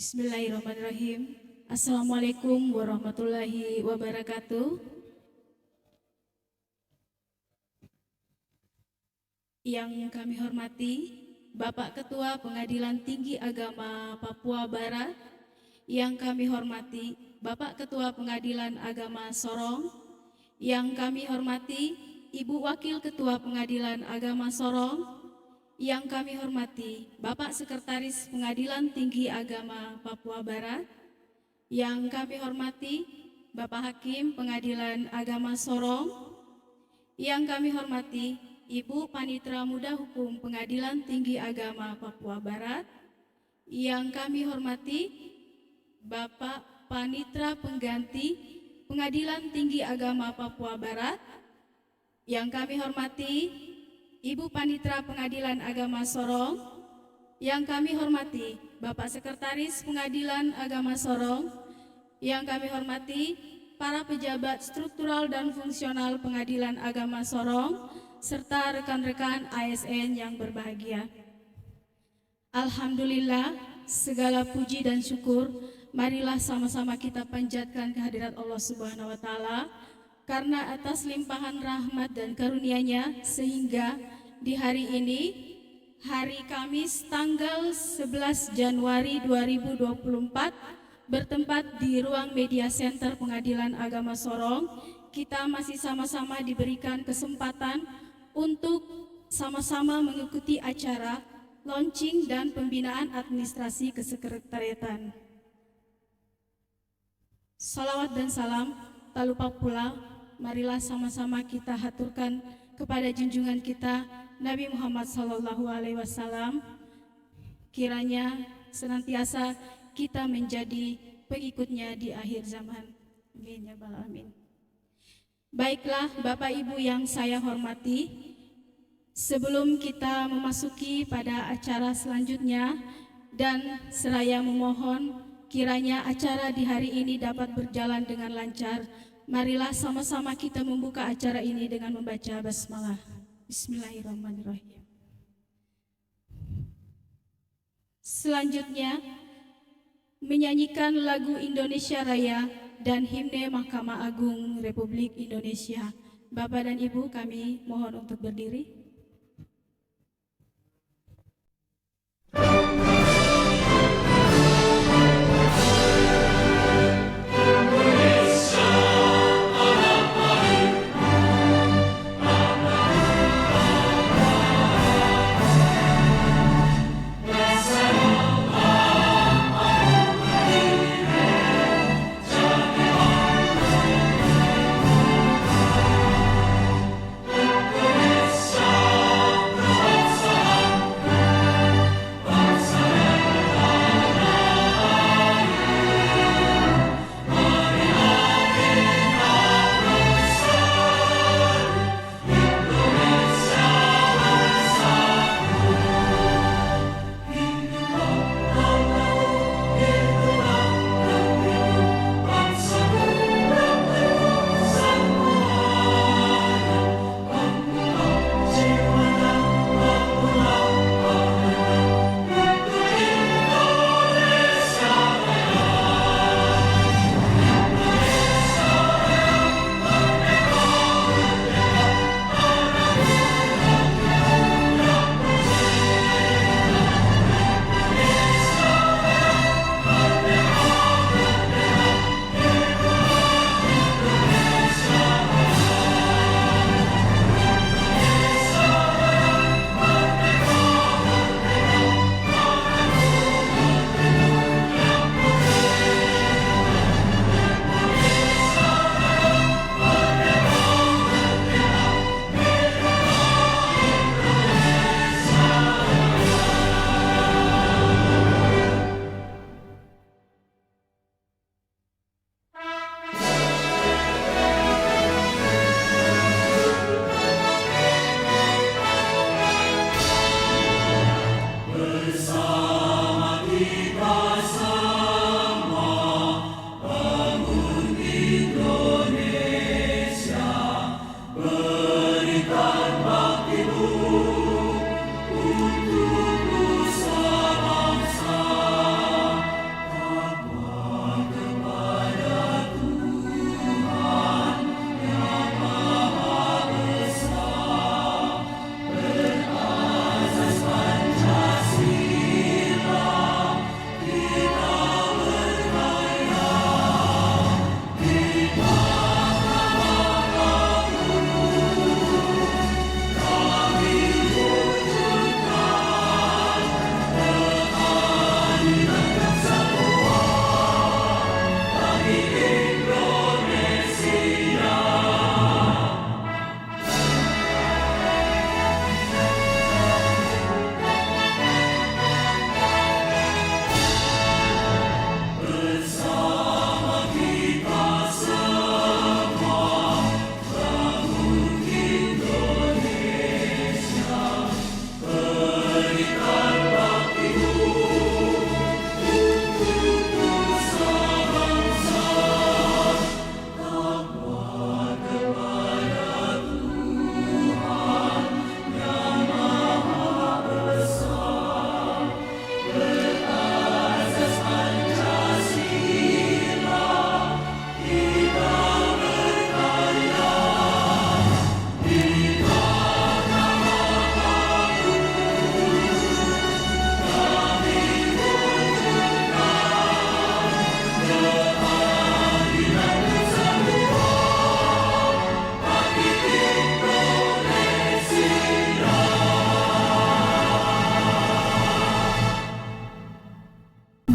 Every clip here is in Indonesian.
Bismillahirrahmanirrahim. Assalamualaikum warahmatullahi wabarakatuh. Yang kami hormati Bapak Ketua Pengadilan Tinggi Agama Papua Barat, yang kami hormati Bapak Ketua Pengadilan Agama Sorong, yang kami hormati Ibu Wakil Ketua Pengadilan Agama Sorong, yang kami hormati Bapak Sekretaris Pengadilan Tinggi Agama Papua Barat, yang kami hormati Bapak Hakim Pengadilan Agama Sorong, yang kami hormati Ibu Panitra Muda Hukum Pengadilan Tinggi Agama Papua Barat, yang kami hormati Bapak Panitra Pengganti Pengadilan Tinggi Agama Papua Barat, yang kami hormati Ibu Panitra Pengadilan Agama Sorong, yang kami hormati Bapak Sekretaris Pengadilan Agama Sorong, yang kami hormati para pejabat struktural dan fungsional Pengadilan Agama Sorong, serta rekan-rekan ASN yang berbahagia. Alhamdulillah, segala puji dan syukur marilah sama-sama kita panjatkan kehadirat Allah Subhanahu wa Ta'ala, karena atas limpahan rahmat dan karunia-Nya sehingga di hari ini, hari Kamis tanggal 11 Januari 2024, bertempat di ruang Media Center Pengadilan Agama Sorong, kita masih sama-sama diberikan kesempatan untuk sama-sama mengikuti acara launching dan pembinaan administrasi kesekretariatan. Salawat dan salam tak lupa pula, marilah sama-sama kita haturkan kepada junjungan kita Nabi Muhammad SAW, kiranya senantiasa kita menjadi pengikutnya di akhir zaman. Amin ya rabbal alamin. Baiklah Bapak Ibu yang saya hormati, sebelum kita memasuki pada acara selanjutnya dan seraya memohon kiranya acara di hari ini dapat berjalan dengan lancar, marilah sama-sama kita membuka acara ini dengan membaca basmalah. Bismillahirrahmanirrahim. Selanjutnya, menyanyikan lagu Indonesia Raya dan himne Mahkamah Agung Republik Indonesia. Bapak dan Ibu, kami mohon untuk berdiri. Indonesia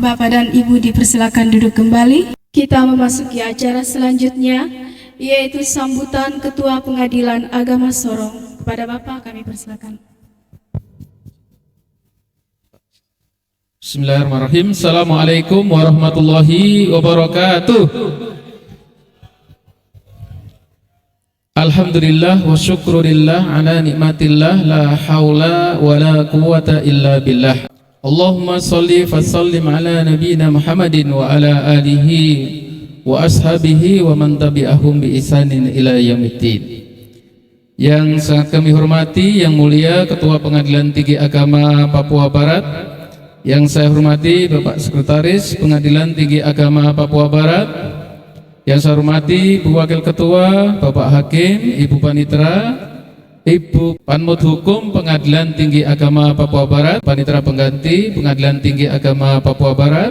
Bapak dan Ibu dipersilakan duduk kembali. Kita memasuki acara selanjutnya, yaitu sambutan Ketua Pengadilan Agama Sorong. Kepada Bapak kami persilakan. Bismillahirrahmanirrahim. Assalamualaikum warahmatullahi wabarakatuh. Alhamdulillah wa syukurillah ala nikmatillah la hawla wa la quwata illa billah. Allahumma salli fa sallim ala nabiyyina Muhammadin wa ala alihi wa ashabihi wa man tabi'ahum bi ihsanin ila yaumiddin. Yang sangat kami hormati, yang mulia Ketua Pengadilan Tinggi Agama Papua Barat, yang saya hormati Bapak Sekretaris Pengadilan Tinggi Agama Papua Barat, yang saya hormati Bu Wakil Ketua, Bapak Hakim, Ibu Panitera, Ibu Panmut Hukum Pengadilan Tinggi Agama Papua Barat, Panitera Pengganti Pengadilan Tinggi Agama Papua Barat,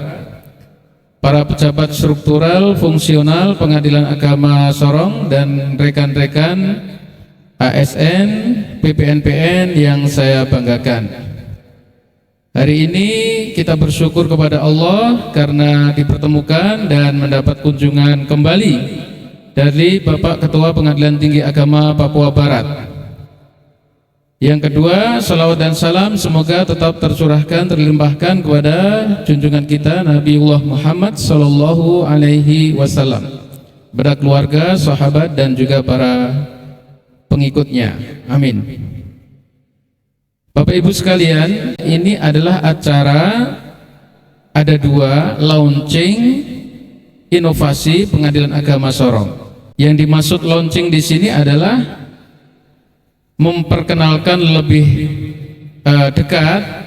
para pejabat struktural fungsional Pengadilan Agama Sorong, dan rekan-rekan ASN, PPNPN yang saya banggakan. Hari ini kita bersyukur kepada Allah karena dipertemukan dan mendapat kunjungan kembali dari Bapak Ketua Pengadilan Tinggi Agama Papua Barat. Yang kedua, salawat dan salam semoga tetap tercurahkan, terlimpahkan kepada junjungan kita Nabiullah Muhammad Sallallahu Alaihi Wasallam, kepada keluarga, sahabat, dan juga para pengikutnya. Amin. Bapak Ibu sekalian, ini adalah acara, ada dua, launching inovasi Pengadilan Agama Sorong. Yang dimaksud launching di sini adalah memperkenalkan lebih dekat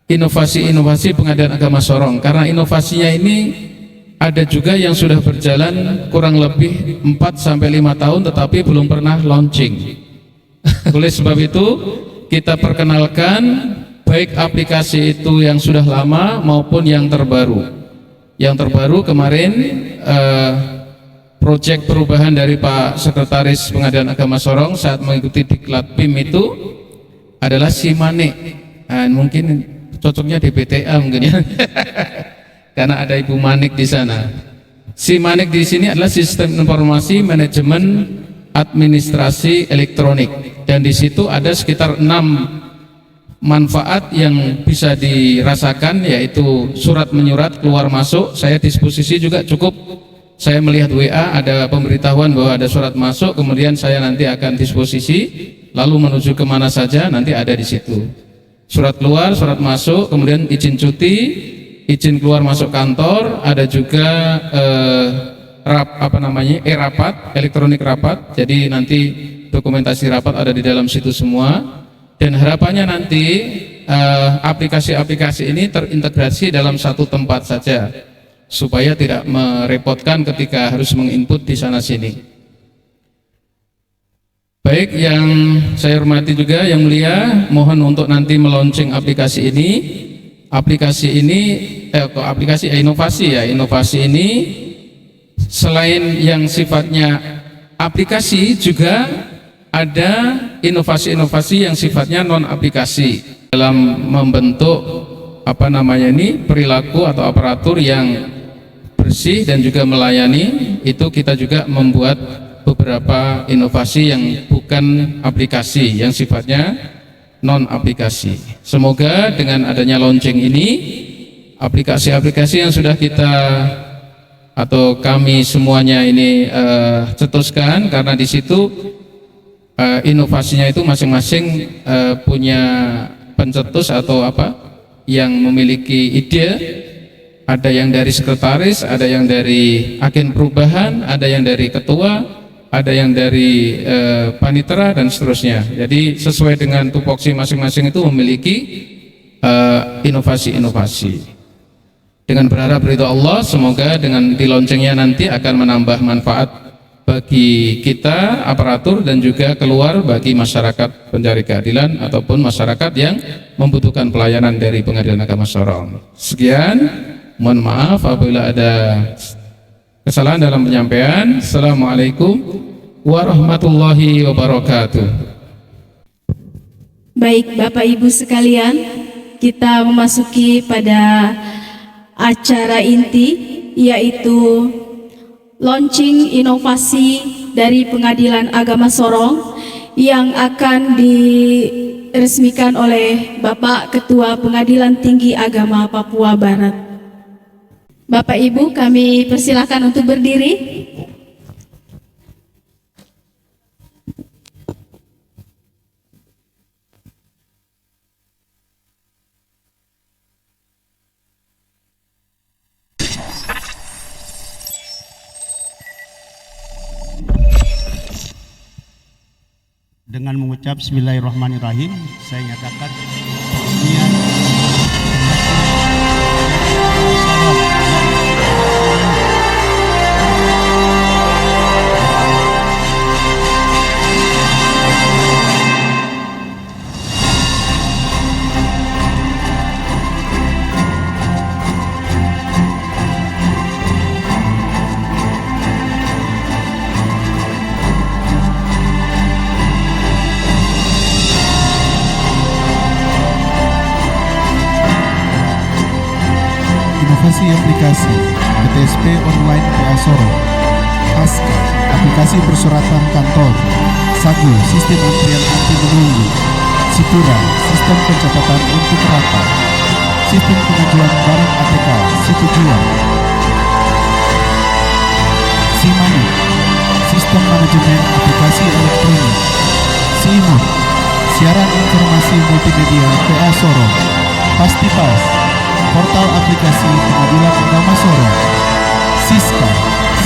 inovasi-inovasi Pengadilan Agama Sorong, karena inovasinya ini ada juga yang sudah berjalan kurang lebih 4-5 tahun tetapi belum pernah launching. Oleh sebab itu kita perkenalkan baik aplikasi itu yang sudah lama maupun yang terbaru. Yang terbaru kemarin proyek perubahan dari Pak Sekretaris Pengadilan Agama Sorong saat mengikuti diklat PIM itu adalah SIMANIK. Nah, mungkin cocoknya di BTA mungkin ya. Karena ada Ibu Manik di sana. SIMANIK di sini adalah Sistem Informasi Manajemen Administrasi Elektronik, dan di situ ada sekitar 6 manfaat yang bisa dirasakan, yaitu surat menyurat keluar masuk. Saya disposisi juga cukup, saya melihat WA ada pemberitahuan bahwa ada surat masuk, kemudian saya nanti akan disposisi lalu menuju kemana saja nanti ada di situ. Surat keluar, surat masuk, kemudian izin cuti, izin keluar masuk kantor, ada juga e-rapat, elektronik rapat. Jadi nanti dokumentasi rapat ada di dalam situ semua, dan harapannya nanti aplikasi-aplikasi ini terintegrasi dalam satu tempat saja supaya tidak merepotkan ketika harus menginput di sana sini. Baik, yang saya hormati juga yang mulia, mohon untuk nanti meluncing aplikasi ini. Inovasi ini selain yang sifatnya aplikasi, juga ada inovasi-inovasi yang sifatnya non aplikasi dalam membentuk perilaku atau aparatur yang bersih dan juga melayani. Itu kita juga membuat beberapa inovasi yang bukan aplikasi, yang sifatnya non aplikasi. Semoga dengan adanya launching ini, aplikasi-aplikasi yang sudah kita atau kami semuanya ini cetuskan, karena di situ inovasinya itu masing-masing punya pencetus atau yang memiliki ide. Ada yang dari sekretaris, ada yang dari agen perubahan, ada yang dari ketua, ada yang dari panitera, dan seterusnya. Jadi sesuai dengan tupoksi masing-masing itu memiliki inovasi-inovasi. Dengan berharap ridho Allah, semoga dengan diloncengnya nanti akan menambah manfaat bagi kita, aparatur, dan juga keluar bagi masyarakat pencari keadilan ataupun masyarakat yang membutuhkan pelayanan dari Pengadilan Agama Sorong. Sekian, mohon maaf apabila ada kesalahan dalam penyampaian. Assalamualaikum warahmatullahi wabarakatuh. Baik Bapak Ibu sekalian, kita memasuki pada acara inti, yaitu launching inovasi dari Pengadilan Agama Sorong yang akan diresmikan oleh Bapak Ketua Pengadilan Tinggi Agama Papua Barat. Bapak Ibu, kami persilakan untuk berdiri. Dengan mengucap Bismillahirrahmanirrahim, saya nyatakan peresmian inovasi aplikasi PTSP online PA Sorong, ASKA, aplikasi persuratan kantor, SAGU, sistem antrian anti menunggu, SITURA, sistem pencatatan untuk rapat, sistem pengajuan barang ATK, SITUJUAL, SIMANI, sistem manajemen aplikasi elektronik, SIMUT, siaran informasi multimedia PA Sorong, PASTIPAS, portal aplikasi Pengadilan Agama Sorong, SISKA,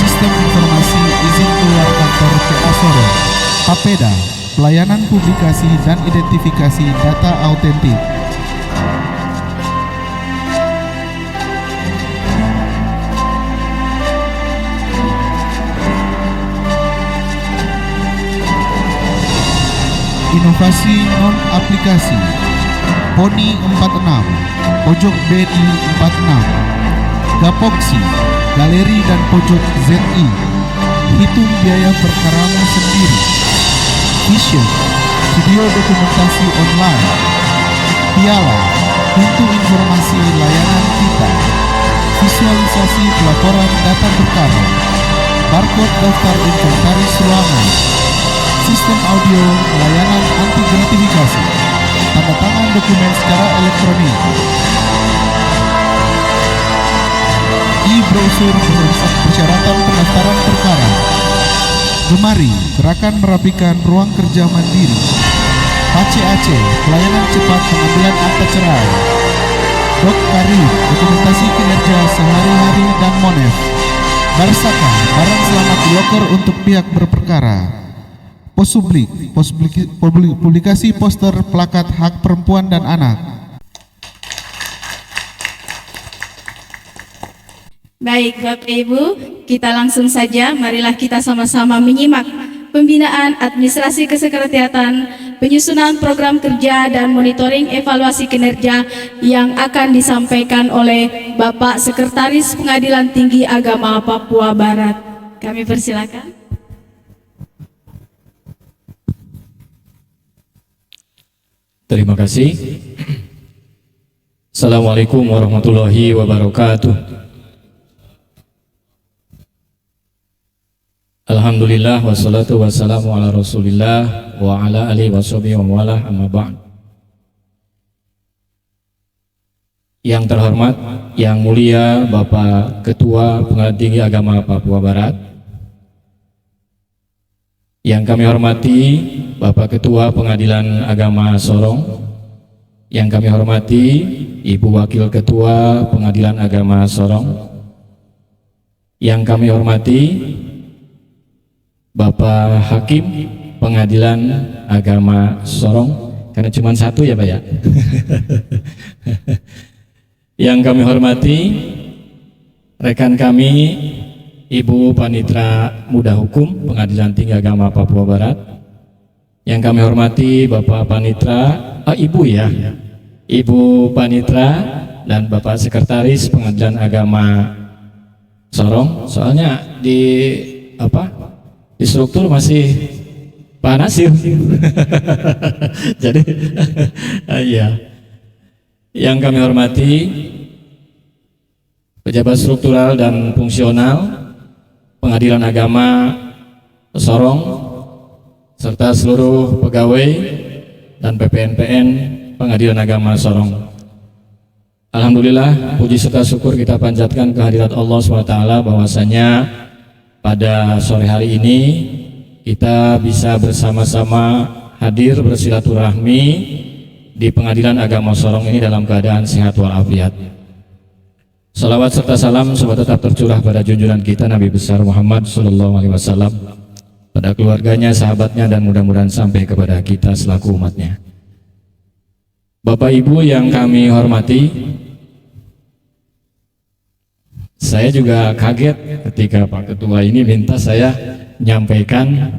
sistem informasi izin keluar kantor PA Sorong, PAPEDA, pelayanan publikasi dan identifikasi data autentik. Inovasi non aplikasi Poni 46, pojok BI 46, Gapoksi, galeri dan pojok ZI, hitung biaya perkaramu sendiri, Vision, video dokumentasi online, Piala, pintu informasi layanan kita, visualisasi pelaporan data perkara, barcode daftar inventaris ruangan, sistem audio layanan anti gratifikasi, tanda tangan dokumen secara elektronik, e-brosur persyaratan pendaftaran perkara, Gemari, gerakan merapikan ruang kerja mandiri, HCAC, pelayanan cepat pengambilan akta cerai, Dok Karim, dokumentasi kinerja sehari-hari dan Monef, Barsaka, barang selamat di loker untuk pihak berperkara, Posublik, publikasi poster plakat hak perempuan dan anak. Baik Bapak Ibu, kita langsung saja, marilah kita sama-sama menyimak pembinaan administrasi kesekretariatan, penyusunan program kerja dan monitoring evaluasi kinerja yang akan disampaikan oleh Bapak Sekretaris Pengadilan Tinggi Agama Papua Barat. Kami persilakan. Terima kasih. Assalamualaikum warahmatullahi wabarakatuh. Alhamdulillah wassalatu wassalamu ala rasulillah wa ala alihi washabihi wa wala amma ba'd. Yang terhormat, yang mulia Bapak Ketua Pengadilan Tinggi Agama Papua Barat, yang kami hormati Bapak Ketua Pengadilan Agama Sorong, yang kami hormati Ibu Wakil Ketua Pengadilan Agama Sorong, yang kami hormati Bapak Hakim Pengadilan Agama Sorong, karena cuma satu ya Pak ya. Yang kami hormati rekan kami Ibu Panitra Muda Hukum Pengadilan Tinggi Agama Papua Barat, yang kami hormati Bapak Panitra, Ibu ya, Ibu Panitra dan Bapak Sekretaris Pengadilan Agama Sorong. Soalnya di struktur masih Pak Nasir. Jadi iya. Yang kami hormati pejabat struktural dan fungsional Pengadilan Agama Sorong, serta seluruh pegawai dan PPNPN Pengadilan Agama Sorong. Alhamdulillah, puji serta syukur kita panjatkan kehadirat Allah SWT bahwasanya pada sore hari ini kita bisa bersama-sama hadir bersilaturahmi di Pengadilan Agama Sorong ini dalam keadaan sehat walafiat. Salawat serta salam semoga tetap tercurah pada junjungan kita Nabi besar Muhammad SAW, pada keluarganya, sahabatnya, dan mudah-mudahan sampai kepada kita selaku umatnya. Bapak Ibu yang kami hormati, saya juga kaget ketika Pak Ketua ini minta saya menyampaikan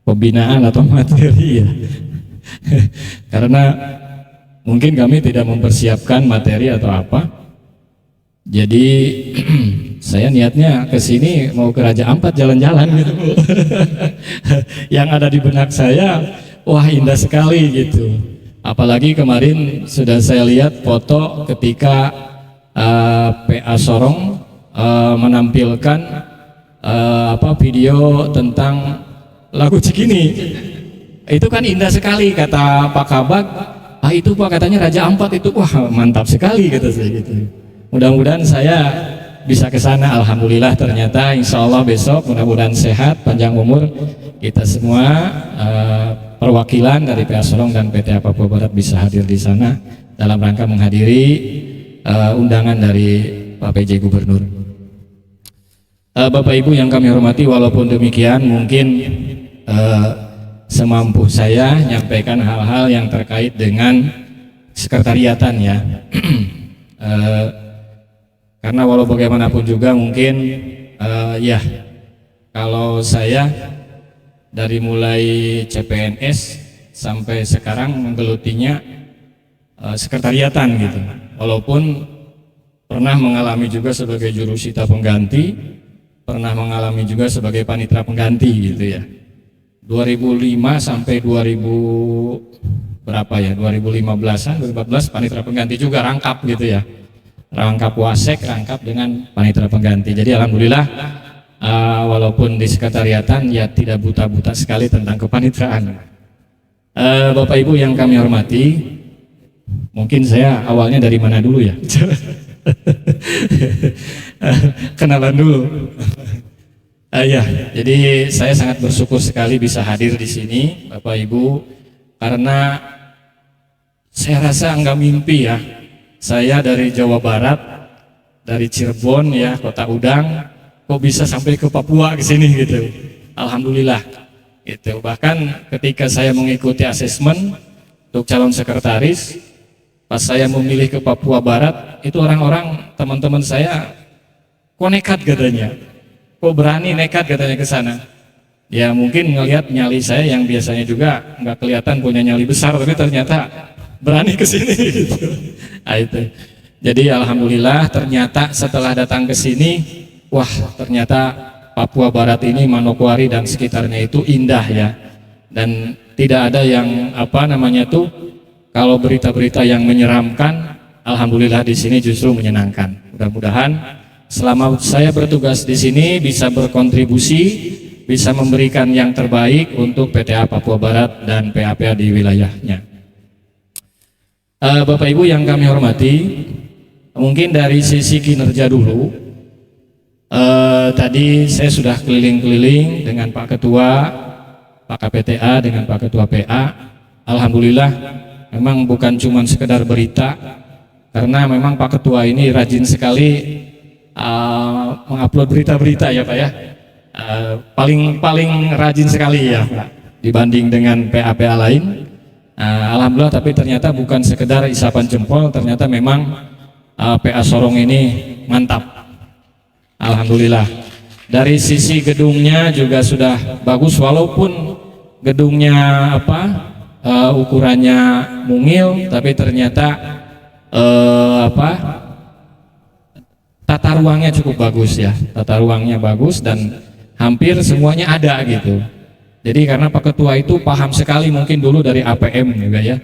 pembinaan atau materi ya. Karena mungkin kami tidak mempersiapkan materi atau apa. Jadi saya niatnya ke sini mau ke Raja Ampat jalan-jalan gitu Bu. Yang ada di benak saya, wah indah sekali gitu. Apalagi kemarin sudah saya lihat foto ketika PA Sorong menampilkan video tentang lagu Cikini. Itu kan indah sekali, kata Pak Kabag. Itu Pak katanya Raja Ampat itu, wah mantap sekali kata saya gitu. Mudah-mudahan saya bisa ke sana. Alhamdulillah, ternyata insya Allah besok mudah-mudahan sehat, panjang umur kita semua. Perwakilan dari PA Sorong dan PT Papua Barat bisa hadir di sana dalam rangka menghadiri undangan dari Pak PJ Gubernur. Bapak Ibu yang kami hormati, walaupun demikian mungkin semampu saya nyampaikan hal-hal yang terkait dengan sekretariatan ya. Karena walau bagaimanapun juga mungkin ya kalau saya dari mulai CPNS sampai sekarang menggelutinya sekretariatan gitu. Walaupun pernah mengalami juga sebagai jurusita pengganti, pernah mengalami juga sebagai panitra pengganti gitu ya. 2005 sampai 2000 berapa ya? 2015-an, 2014 panitra pengganti juga rangkap gitu ya. Rangkap wasek, rangkap dengan panitra pengganti. Jadi alhamdulillah walaupun di sekretariatan ya tidak buta-buta sekali tentang kepanitraan. Bapak Ibu yang kami hormati, mungkin saya awalnya dari mana dulu ya? Kenalan dulu. Ya, jadi saya sangat bersyukur sekali bisa hadir di sini, Bapak Ibu, karena saya rasa enggak mimpi ya. Saya dari Jawa Barat, dari Cirebon ya, Kota Udang, kok bisa sampai ke Papua ke sini gitu. Alhamdulillah. Gitu. Bahkan ketika saya mengikuti asesmen untuk calon sekretaris, pas saya memilih ke Papua Barat, itu orang-orang teman-teman saya kok nekat katanya. Kok berani nekat katanya ke sana. Ya mungkin ngelihat nyali saya yang biasanya juga nggak kelihatan punya nyali besar, tapi ternyata berani ke sini gitu. Nah, itu. Jadi alhamdulillah ternyata setelah datang ke sini, wah ternyata Papua Barat ini, Manokwari dan sekitarnya itu indah ya. Dan tidak ada yang kalau berita-berita yang menyeramkan, alhamdulillah di sini justru menyenangkan. Mudah-mudahan selama saya bertugas di sini bisa berkontribusi, bisa memberikan yang terbaik untuk PTA Papua Barat dan PAPA di wilayahnya. Bapak Ibu yang kami hormati, mungkin dari sisi kinerja dulu. Tadi saya sudah keliling-keliling dengan Pak Ketua, Pak KPTA, dengan Pak Ketua PA. Alhamdulillah memang bukan cuma sekedar berita, karena memang Pak Ketua ini rajin sekali mengupload berita-berita ya Pak ya. Paling rajin sekali ya Pak dibanding dengan PA-PA lain. Alhamdulillah, tapi ternyata bukan sekedar isapan jempol, ternyata memang PA Sorong ini mantap. Alhamdulillah. Dari sisi gedungnya juga sudah bagus, walaupun gedungnya ukurannya mungil, tapi ternyata tata ruangnya cukup bagus ya. Tata ruangnya bagus dan hampir semuanya ada gitu. Jadi karena Pak Ketua itu paham sekali, mungkin dulu dari APM juga ya.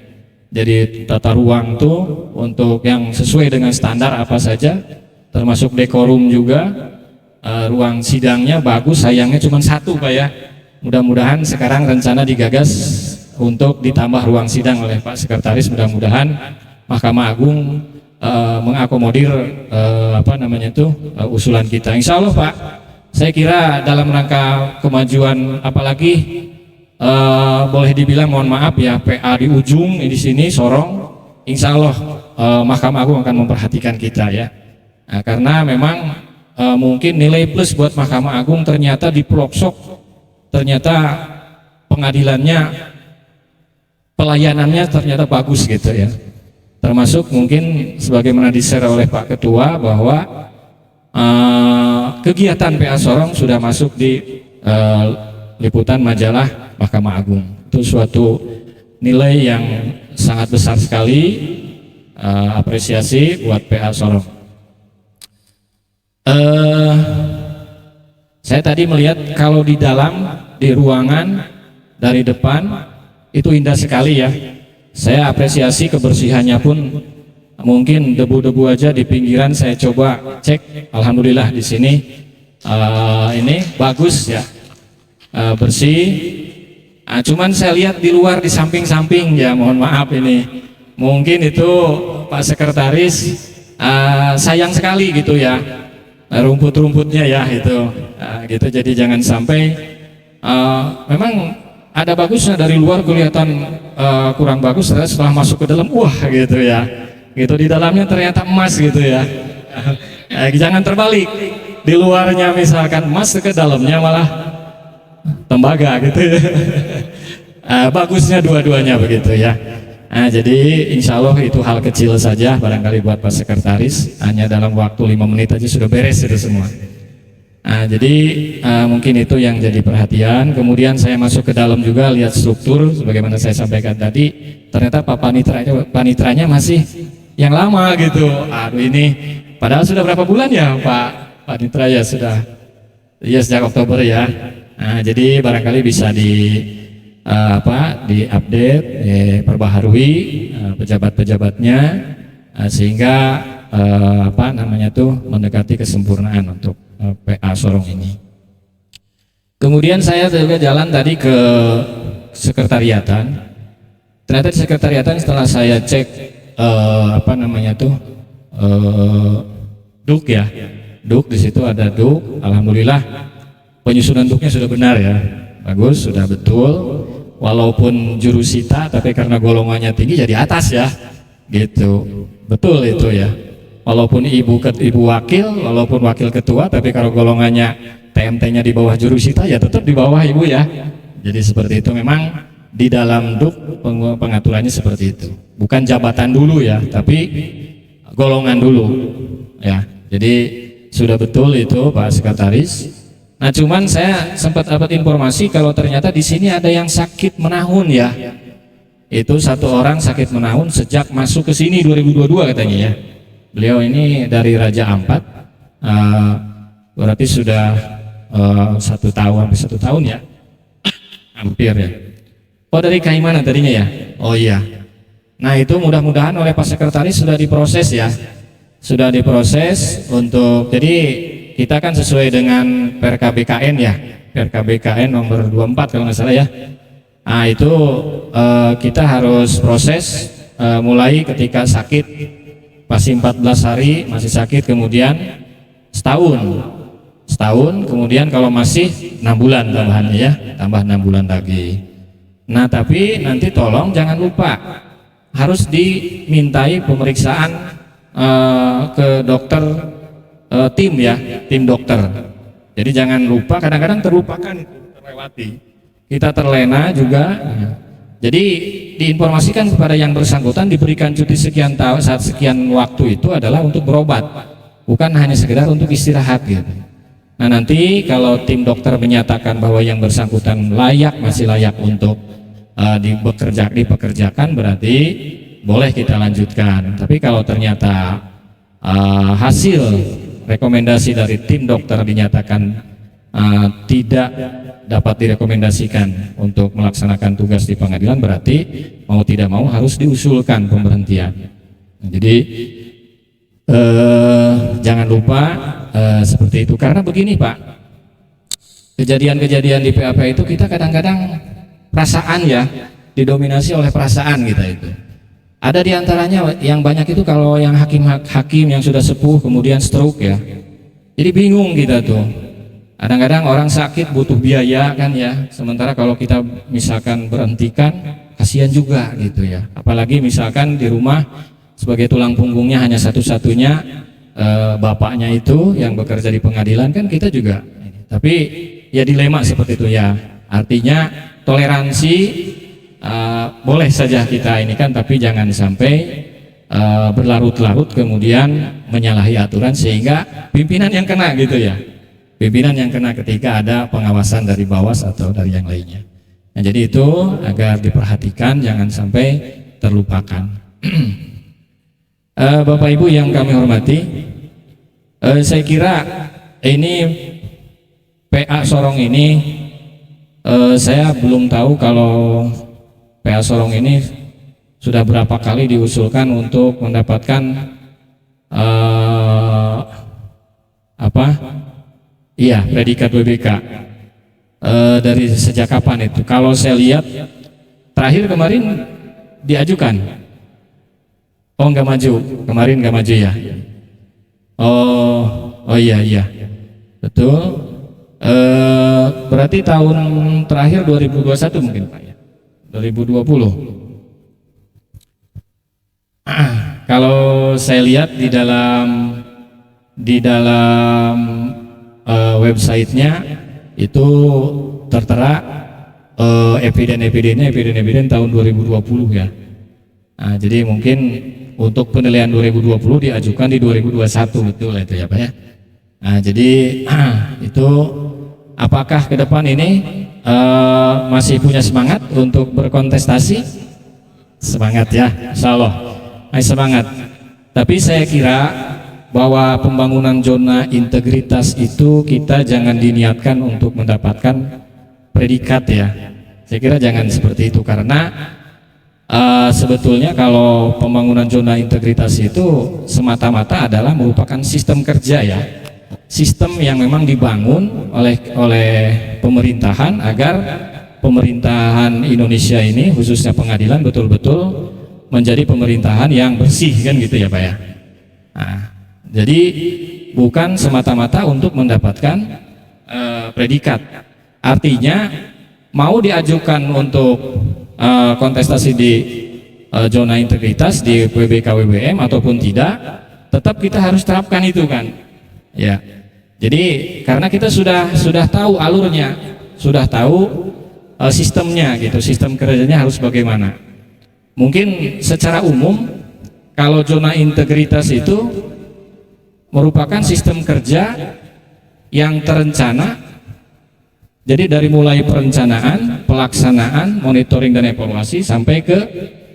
Jadi tata ruang tuh untuk yang sesuai dengan standar apa saja termasuk dekorum juga. Ruang sidangnya bagus, sayangnya cuma satu Pak ya. Mudah-mudahan sekarang rencana digagas untuk ditambah ruang sidang oleh Pak Sekretaris. Mudah-mudahan Mahkamah Agung mengakomodir usulan kita. Insya Allah Pak, saya kira dalam rangka kemajuan, apalagi boleh dibilang mohon maaf ya, PA di ujung di sini Sorong, insya Allah Mahkamah Agung akan memperhatikan kita ya. Nah, karena memang mungkin nilai plus buat Mahkamah Agung ternyata di pelosok, ternyata pengadilannya, pelayanannya ternyata bagus gitu ya. Termasuk mungkin sebagaimana di-share oleh Pak Ketua bahwa kegiatan PA Sorong sudah masuk di liputan majalah Mahkamah Agung. Itu suatu nilai yang sangat besar sekali, apresiasi buat PA Sorong. Saya tadi melihat kalau di dalam, di ruangan dari depan itu indah sekali ya. Saya apresiasi kebersihannya pun, mungkin debu-debu aja di pinggiran saya coba cek, alhamdulillah di sini ini bagus ya, bersih. Cuman saya lihat di luar di samping-samping ya, mohon maaf ini mungkin itu Pak Sekretaris sayang sekali gitu ya, rumput-rumputnya ya itu gitu. Jadi jangan sampai memang ada bagusnya dari luar kelihatan kurang bagus, setelah masuk ke dalam wah gitu ya, gitu di dalamnya ternyata emas gitu ya. Jangan terbalik, di luarnya misalkan emas, ke dalamnya malah tembaga gitu ya. Bagusnya dua-duanya begitu ya. Jadi insya Allah itu hal kecil saja barangkali buat Pak Sekretaris, hanya dalam waktu 5 menit aja sudah beres itu semua. Jadi mungkin itu yang jadi perhatian. Kemudian saya masuk ke dalam juga lihat struktur, sebagaimana saya sampaikan tadi, ternyata Pak Panitranya masih yang lama gitu. Aduh ini, padahal sudah berapa bulan ya Pak Panitra ya, sudah ya sejak Oktober ya. Jadi barangkali bisa diupdate, perbaharui pejabat-pejabatnya sehingga mendekati kesempurnaan untuk PA Sorong ini. Kemudian saya juga jalan tadi ke sekretariatan. Ternyata di sekretariatan setelah saya cek duk ya, duk di situ ada duk. Alhamdulillah penyusunan duknya sudah benar ya, bagus, sudah betul. Walaupun jurusita, tapi karena golongannya tinggi jadi atas ya, gitu. Betul itu ya. Walaupun ibu wakil, walaupun wakil ketua, tapi kalau golongannya TMT-nya di bawah jurusita ya tetap di bawah ibu ya. Jadi seperti itu, memang di dalam duk pengaturannya seperti itu. Bukan jabatan dulu ya, tapi golongan dulu ya. Jadi sudah betul itu Pak Sekretaris. Nah, cuman saya sempat dapat informasi kalau ternyata di sini ada yang sakit menahun ya. Itu satu orang sakit menahun sejak masuk ke sini 2022 katanya ya. Beliau ini dari Raja Ampat, berarti sudah 1 tahun sampai 1 tahun ya, hampir ya. Oh dari Kaimana tadinya ya. Oh iya. Nah itu mudah-mudahan oleh Pak Sekretaris sudah diproses ya, sudah diproses untuk, jadi kita kan sesuai dengan PRKBKN ya, PRKBKN nomor 24 kalau nggak salah ya. Nah itu kita harus proses mulai ketika sakit, masih 14 hari masih sakit, kemudian setahun, kemudian kalau masih 6 bulan tambahannya ya, tambah 6 bulan lagi. Nah tapi nanti tolong jangan lupa harus dimintai pemeriksaan ke dokter tim ya, tim dokter. Jadi jangan lupa, kadang-kadang terlupakan, terlewati, kita terlena juga. Jadi diinformasikan kepada yang bersangkutan diberikan cuti sekian tahun, saat sekian waktu itu adalah untuk berobat, bukan hanya sekedar untuk istirahat gitu. Nah nanti kalau tim dokter menyatakan bahwa yang bersangkutan masih layak untuk dipekerjakan, berarti boleh kita lanjutkan. Tapi kalau ternyata hasil rekomendasi dari tim dokter dinyatakan tidak dapat direkomendasikan untuk melaksanakan tugas di pengadilan, berarti mau tidak mau harus diusulkan pemberhentian. Nah, jadi jangan lupa seperti itu. Karena begini Pak, kejadian-kejadian di PAP itu kita kadang-kadang perasaan ya, didominasi oleh perasaan kita itu. Ada diantaranya yang banyak itu kalau yang hakim yang sudah sepuh kemudian stroke ya. Jadi bingung kita tuh. Kadang-kadang orang sakit butuh biaya kan ya. Sementara kalau kita misalkan berhentikan, kasihan juga gitu ya. Apalagi misalkan di rumah sebagai tulang punggungnya hanya satu-satunya bapaknya itu yang bekerja di pengadilan kan kita juga. Tapi ya dilema seperti itu ya. Artinya toleransi boleh saja kita ini kan, tapi jangan sampai berlarut-larut kemudian menyalahi aturan sehingga pimpinan yang kena gitu ya. Pimpinan yang kena ketika ada pengawasan dari Bawas atau dari yang lainnya. Nah, jadi itu agar diperhatikan, jangan sampai terlupakan. Bapak Ibu yang kami hormati, saya kira ini PA Sorong ini saya belum tahu kalau PA Sorong ini sudah berapa kali diusulkan untuk mendapatkan predikat WBK. Dari sejak kapan itu? Kalau saya lihat terakhir kemarin diajukan. Oh nggak maju, kemarin nggak maju ya. Oh iya betul. Berarti tahun terakhir 2021 mungkin Pak ya, 2020. Kalau saya lihat di dalam websitenya itu tertera eviden tahun 2020 ya. Nah, jadi mungkin untuk penilaian 2020 diajukan di 2021, betul itu ya Pak ya. Nah, jadi itu apakah ke depan ini masih punya semangat untuk berkontestasi? Semangat ya, insya Allah semangat. Tapi saya kira bahwa pembangunan zona integritas itu kita jangan diniatkan untuk mendapatkan predikat ya. Saya kira jangan seperti itu, karena sebetulnya kalau pembangunan zona integritas itu semata-mata adalah merupakan sistem kerja ya, sistem yang memang dibangun oleh pemerintahan agar pemerintahan Indonesia ini khususnya pengadilan betul-betul menjadi pemerintahan yang bersih kan gitu ya Pak ya. Nah, jadi bukan semata-mata untuk mendapatkan predikat. Artinya mau diajukan untuk kontestasi di zona integritas di WBK WBM ataupun tidak, tetap kita harus terapkan itu kan. Ya. Jadi karena kita sudah tahu alurnya, sudah tahu sistemnya gitu, sistem kerjanya harus bagaimana. Mungkin secara umum kalau zona integritas itu merupakan sistem kerja yang terencana. Jadi dari mulai perencanaan, pelaksanaan, monitoring dan evaluasi sampai ke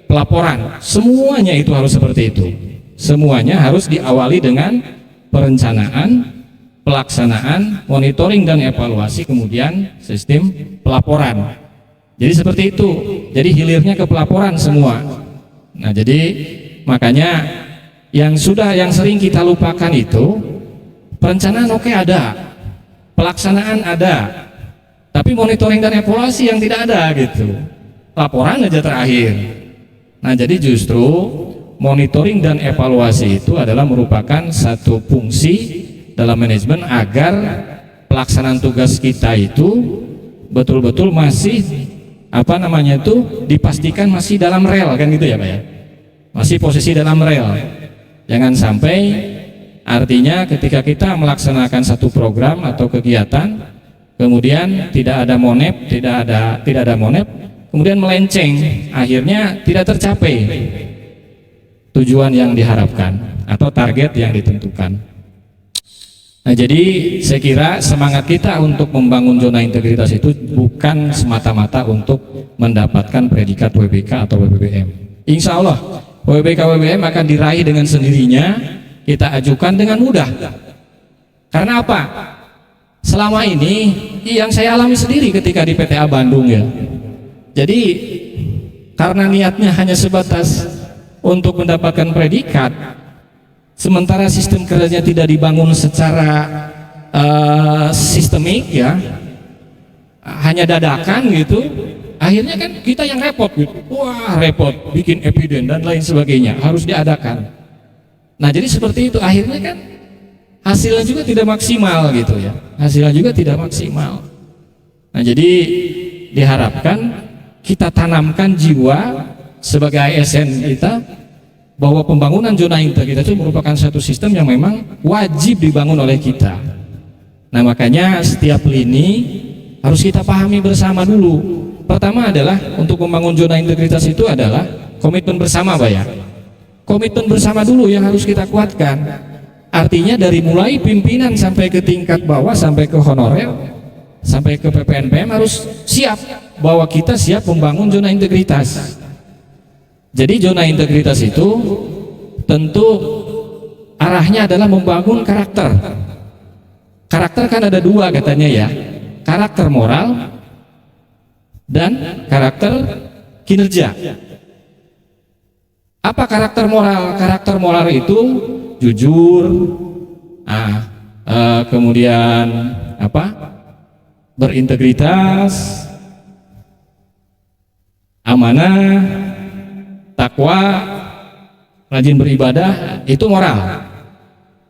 pelaporan, semuanya itu harus seperti itu. Semuanya harus diawali dengan perencanaan, pelaksanaan, monitoring dan evaluasi, kemudian sistem pelaporan. Jadi seperti itu. Jadi hilirnya ke pelaporan semua. Nah, jadi makanya yang sering kita lupakan itu perencanaan oke ada, pelaksanaan ada, tapi monitoring dan evaluasi yang tidak ada gitu. Laporan aja terakhir. Nah, jadi justru monitoring dan evaluasi itu adalah merupakan satu fungsi dalam manajemen agar pelaksanaan tugas kita itu betul-betul masih dipastikan masih dalam rel kan gitu ya Pak ya. Masih posisi dalam rel. Jangan sampai artinya ketika kita melaksanakan satu program atau kegiatan kemudian tidak ada monep, tidak ada monep, kemudian melenceng, akhirnya tidak tercapai tujuan yang diharapkan atau target yang ditentukan. Nah, jadi saya kira semangat kita untuk membangun zona integritas itu bukan semata-mata untuk mendapatkan predikat WBK atau WBBM. Insya Allah WBK WBBM akan diraih dengan sendirinya, kita ajukan dengan mudah. Karena apa? Selama ini yang saya alami sendiri ketika di PTA Bandung ya. Jadi karena niatnya hanya sebatas untuk mendapatkan predikat, sementara sistem kerjanya tidak dibangun secara sistemik ya, hanya dadakan gitu, akhirnya kan kita yang repot gitu. Wah repot, bikin epiden dan lain sebagainya, harus diadakan. Nah jadi seperti itu, akhirnya kan hasilnya juga tidak maksimal gitu ya, hasilnya juga tidak maksimal. Nah jadi diharapkan kita tanamkan jiwa sebagai ASN kita bahwa pembangunan zona integritas itu merupakan satu sistem yang memang wajib dibangun oleh kita. Nah makanya setiap lini harus kita pahami bersama dulu. Pertama adalah untuk membangun zona integritas itu adalah komitmen bersama, Pak ya. Komitmen bersama dulu yang harus kita kuatkan. Artinya dari mulai pimpinan sampai ke tingkat bawah sampai ke honorer sampai ke PPNPM harus siap bahwa kita siap membangun zona integritas. Jadi zona integritas itu tentu arahnya adalah membangun karakter. Karakter kan ada dua katanya ya, karakter moral dan karakter kinerja. Apa karakter moral? Karakter moral itu jujur, kemudian apa? Berintegritas, amanah, takwa, rajin beribadah, itu moral.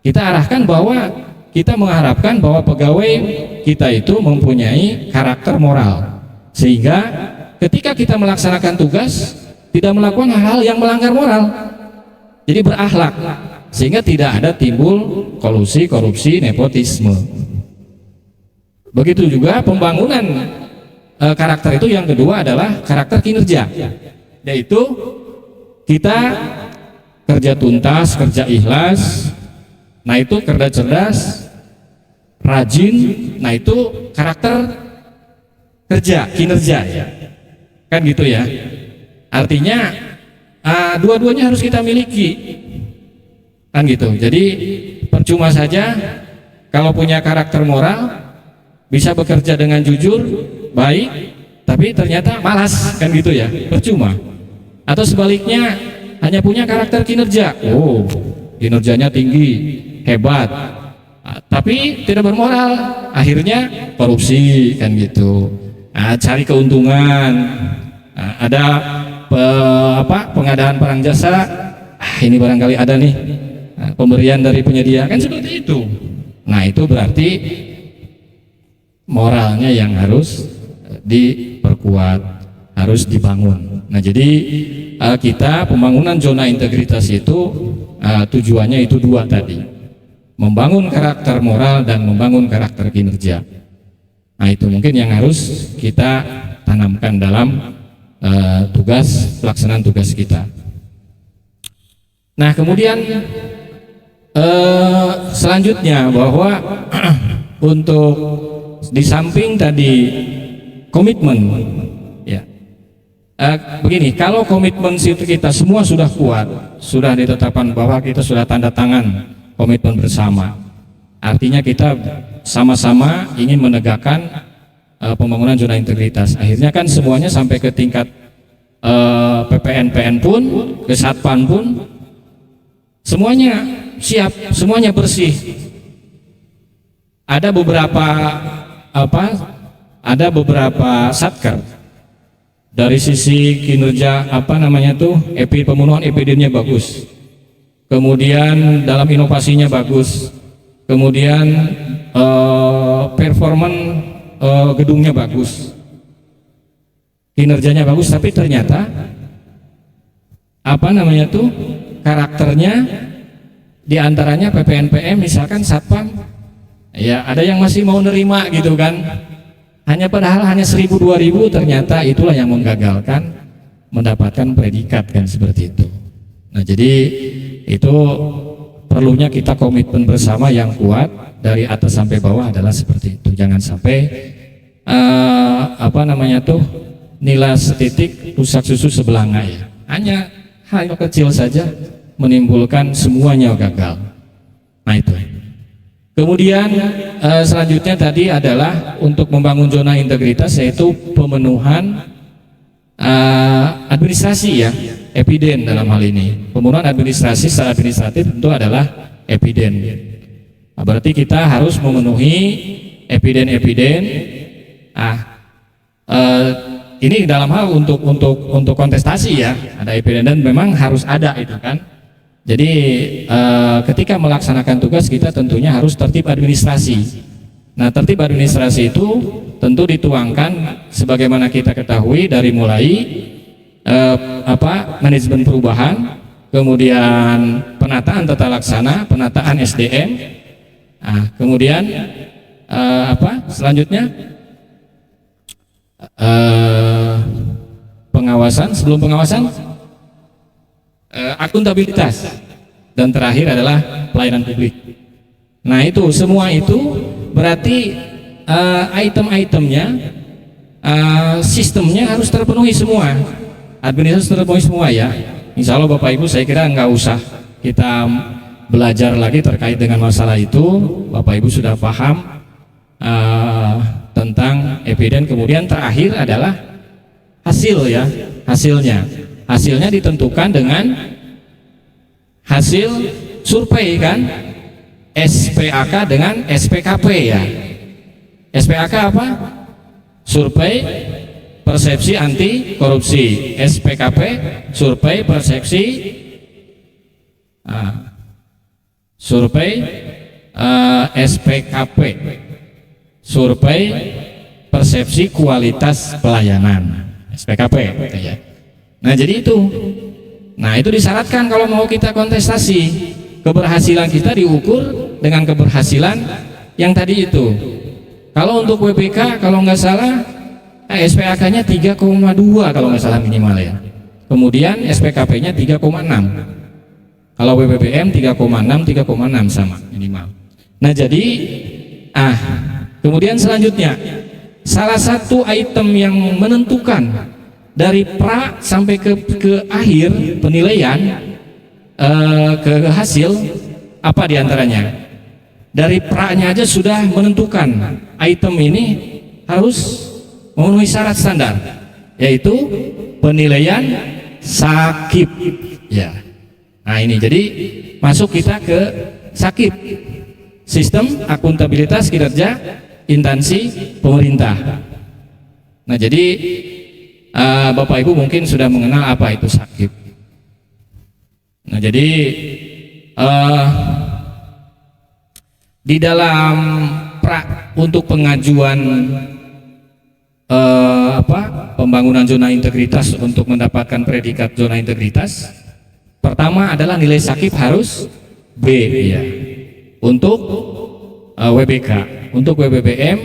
Kita arahkan bahwa kita mengharapkan bahwa pegawai kita itu mempunyai karakter moral, sehingga ketika kita melaksanakan tugas tidak melakukan hal-hal yang melanggar moral, jadi berakhlak, sehingga tidak ada timbul kolusi, korupsi, nepotisme. Begitu juga pembangunan karakter itu yang kedua adalah karakter kinerja, yaitu kita kerja tuntas, kerja ikhlas, nah itu kerja cerdas, rajin, nah itu karakter kerja, kinerja ya, kan gitu ya. Artinya dua-duanya harus kita miliki, kan gitu. Jadi percuma saja kalau punya karakter moral, bisa bekerja dengan jujur, baik, tapi ternyata malas, kan gitu ya, percuma. Atau sebaliknya hanya punya karakter kinerja, oh kinerjanya tinggi, hebat, tapi tidak bermoral, akhirnya korupsi, kan gitu. Cari keuntungan, ada pengadaan barang jasa, ini barangkali ada nih pemberian dari penyedia, kan seperti itu. Nah itu berarti moralnya yang harus diperkuat, harus dibangun. Nah jadi kita pembangunan zona integritas itu tujuannya itu dua tadi, membangun karakter moral dan membangun karakter kinerja. Nah itu mungkin yang harus kita tanamkan dalam pelaksanaan tugas kita. Nah kemudian selanjutnya bahwa untuk di samping tadi komitmen ya, begini, kalau komitmen itu kita semua sudah kuat, sudah ditetapkan bahwa kita sudah tanda tangan komitmen bersama, artinya kita sama-sama ingin menegakkan pembangunan zona integritas. Akhirnya kan semuanya sampai ke tingkat PPNPN pun, ke Satpan pun, semuanya siap, semuanya bersih. Ada beberapa satker dari sisi kinerja pemenuhan EPD-nya bagus, kemudian dalam inovasinya bagus, kemudian performan gedungnya bagus, kinerjanya bagus, tapi ternyata karakternya diantaranya PPNPM misalkan Satpam ya ada yang masih mau nerima gitu kan, padahal hanya 1.000 2.000, ternyata itulah yang menggagalkan mendapatkan predikat, kan seperti itu. Nah jadi itu perlunya kita komitmen bersama yang kuat dari atas sampai bawah adalah seperti itu. Jangan sampai nilai setitik rusak susu sebelanga ya, hanya hal kecil saja menimbulkan semuanya gagal. Nah itu. Kemudian selanjutnya tadi adalah untuk membangun zona integritas, yaitu pemenuhan administrasi ya, epiden dalam hal ini. Pembunuhan administrasi secara administratif tentu adalah epiden. Nah, berarti kita harus memenuhi epiden-epiden. Ini dalam hal untuk kontestasi ya, ada epiden dan memang harus ada itu kan. Jadi ketika melaksanakan tugas kita tentunya harus tertib administrasi. Nah, tertib administrasi itu tentu dituangkan sebagaimana kita ketahui dari mulai manajemen perubahan, kemudian penataan tata laksana, penataan SDM, kemudian selanjutnya pengawasan, sebelum pengawasan akuntabilitas, dan terakhir adalah pelayanan publik. Nah, itu semua itu berarti item-itemnya, sistemnya harus terpenuhi semua, administrasi terpenuhi semua ya. Insya Allah Bapak Ibu saya kira nggak usah kita belajar lagi terkait dengan masalah itu. Bapak Ibu sudah paham tentang epiden. Kemudian terakhir adalah hasil ya, hasilnya ditentukan dengan hasil survei kan, SPAK dengan SPKP ya. SPAK apa? Survei persepsi anti korupsi. SPKP survei persepsi SPKP survei persepsi kualitas pelayanan. SPKP gitu ya. Nah, jadi itu. Nah, itu disyaratkan kalau mau kita kontestasi. Keberhasilan kita diukur dengan keberhasilan yang tadi itu. Kalau untuk WPK kalau nggak salah SPAK-nya 3,2 kalau nggak salah minimal ya. Kemudian SPKP-nya 3,6. Kalau WPPM 3,6 sama minimal. Nah, jadi kemudian selanjutnya salah satu item yang menentukan dari pra sampai ke akhir penilaian ke hasil apa diantaranya? Dari pra-nya aja sudah menentukan item ini harus memenuhi syarat standar, yaitu penilaian sakip ya. Nah, ini jadi masuk kita ke sakip, sistem akuntabilitas kinerja instansi pemerintah. Nah, jadi Bapak Ibu mungkin sudah mengenal apa itu sakip. Nah, jadi di dalam pra untuk pengajuan pembangunan zona integritas untuk mendapatkan predikat zona integritas, pertama adalah nilai sakip harus B ya. Untuk WBK, untuk WBBM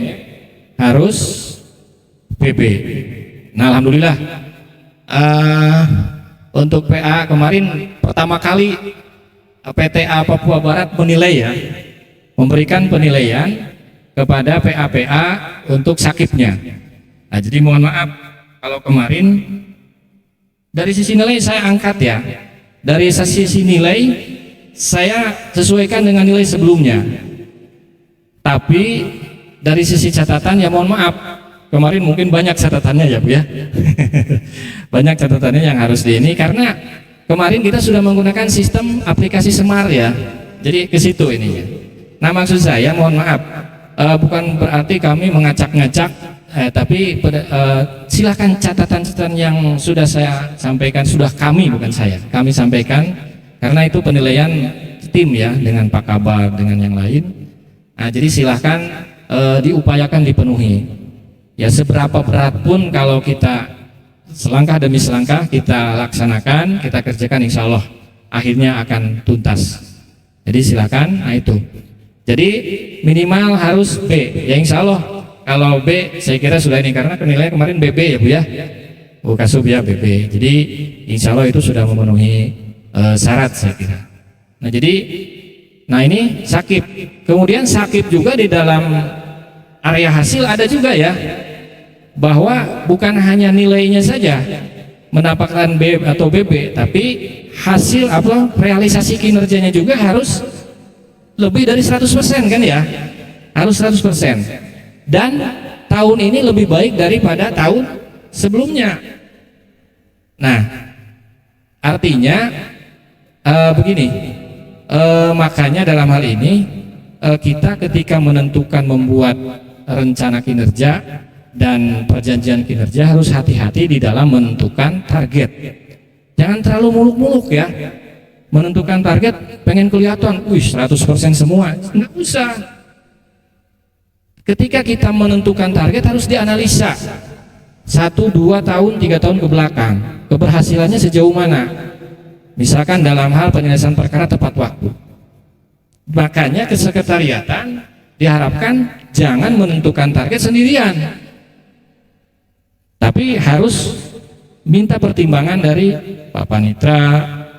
harus BB. Nah, alhamdulillah untuk PA kemarin pertama kali PTA Papua Barat menilai ya, memberikan penilaian kepada PA-PA untuk sakipnya. Nah, jadi mohon maaf kalau kemarin dari sisi nilai saya angkat ya, dari sisi nilai saya sesuaikan dengan nilai sebelumnya, tapi dari sisi catatan ya mohon maaf kemarin mungkin banyak catatannya ya Bu ya. Banyak catatannya yang harus ini karena kemarin kita sudah menggunakan sistem aplikasi Semar ya, jadi ke situ ininya. Nah, maksud saya mohon maaf bukan berarti kami mengacak-ngacak, tapi silakan catatan-catatan yang sudah saya sampaikan, sudah kami bukan saya, kami sampaikan karena itu penilaian tim ya dengan Pak Kabar dengan yang lain. Nah, jadi silahkan diupayakan dipenuhi. Ya, seberapa berat pun kalau kita selangkah demi selangkah kita laksanakan, kita kerjakan, insya Allah akhirnya akan tuntas. Jadi silakan, nah itu. Jadi minimal harus B. Ya, insya Allah kalau B saya kira sudah ini karena penilaian kemarin BB ya Bu ya. Bu Kasub ya BB. Jadi insya Allah itu sudah memenuhi syarat saya kira. Nah, jadi ini sakip. Kemudian sakip juga di dalam area hasil ada juga ya, bahwa bukan hanya nilainya saja mendapatkan B atau BB, tapi hasil realisasi kinerjanya juga harus lebih dari 100% kan ya, harus 100%. Dan tahun ini lebih baik daripada tahun sebelumnya. Nah, Artinya begini, makanya dalam hal ini kita ketika menentukan membuat rencana kinerja dan perjanjian kinerja harus hati-hati di dalam menentukan target. Jangan terlalu muluk-muluk ya. Menentukan target pengen kelihatan, 100% semua, nggak usah. Ketika kita menentukan target harus dianalisa 1, 2 tahun, 3 tahun ke belakang, keberhasilannya sejauh mana. Misalkan dalam hal penyelesaian perkara tepat waktu. Makanya kesekretariatan diharapkan jangan menentukan target sendirian, tapi harus minta pertimbangan dari Pak Panitra,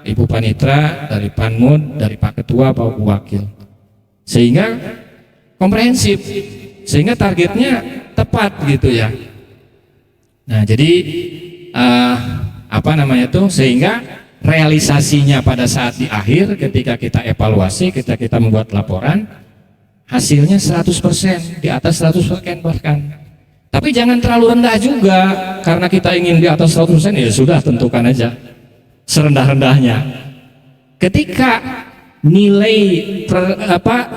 Ibu Panitra, dari Panmud, dari Pak Ketua, Pak Wakil, sehingga komprehensif, sehingga targetnya tepat gitu ya. Nah, jadi sehingga realisasinya pada saat di akhir ketika kita evaluasi, ketika kita membuat laporan, hasilnya 100%, di atas 100% bahkan. Tapi jangan terlalu rendah juga, karena kita ingin di atas 100%, ya sudah tentukan aja serendah-rendahnya. Ketika nilai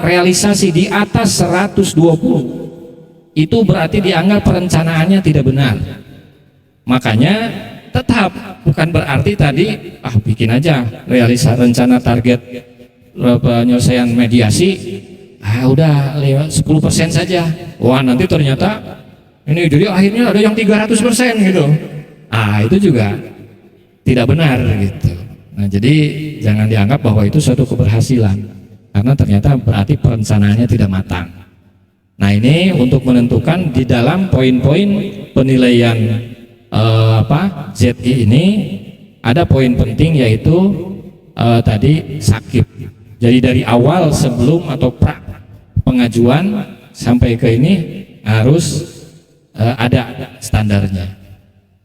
realisasi di atas 120, itu berarti dianggap perencanaannya tidak benar. Makanya tetap bukan berarti tadi bikin aja realisasi rencana target penyelesaian mediasi udah 10% saja. Wah, nanti ternyata ini jadi akhirnya ada yang 300% gitu. Itu juga tidak benar gitu. Nah, jadi jangan dianggap bahwa itu suatu keberhasilan, karena ternyata berarti perencanaannya tidak matang. Nah, ini untuk menentukan di dalam poin-poin penilaian ZI ini ada poin penting, yaitu tadi sakit. Jadi dari awal sebelum atau pra pengajuan sampai ke ini harus ada standarnya.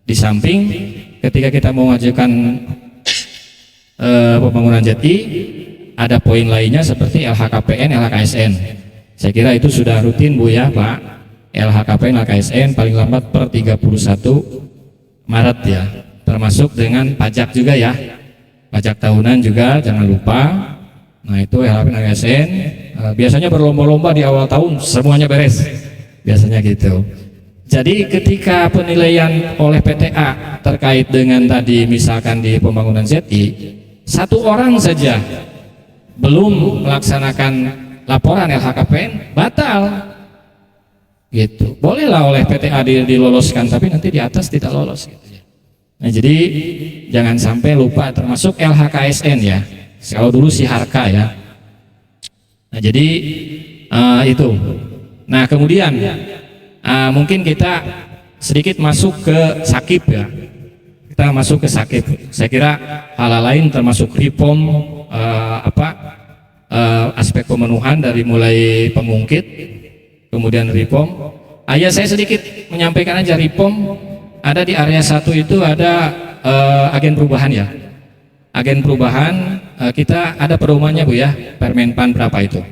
Di samping ketika kita mau mengajukan pembangunan ZI, ada poin lainnya seperti LHKPN, LHKSN. Saya kira itu sudah rutin Bu ya Pak. LHKPN, LHKSN paling lambat per 31 Maret ya, termasuk dengan pajak juga ya, pajak tahunan juga jangan lupa. Nah, itu LHKPN, LHKSN biasanya berlomba-lomba di awal tahun semuanya beres, biasanya gitu. Jadi ketika penilaian oleh PTA terkait dengan tadi misalkan di pembangunan ZI, satu orang saja belum melaksanakan laporan LHKPN, batal gitu. Bolehlah oleh PTA diloloskan, tapi nanti di atas tidak lolos gitu ya. Nah, jadi jangan sampai lupa, termasuk LHKSN ya. Kalau dulu si Harka ya. Nah, jadi itu. Nah, kemudian mungkin kita sedikit masuk ke sakip ya. Kita masuk ke sakip. Saya kira hal lain termasuk reform aspek pemenuhan dari mulai pengungkit, kemudian reform. Saya sedikit menyampaikan aja reform. Ada di area 1 itu ada agen perubahan ya. Agen perubahan kita ada pedomannya Bu ya. Permenpan berapa itu?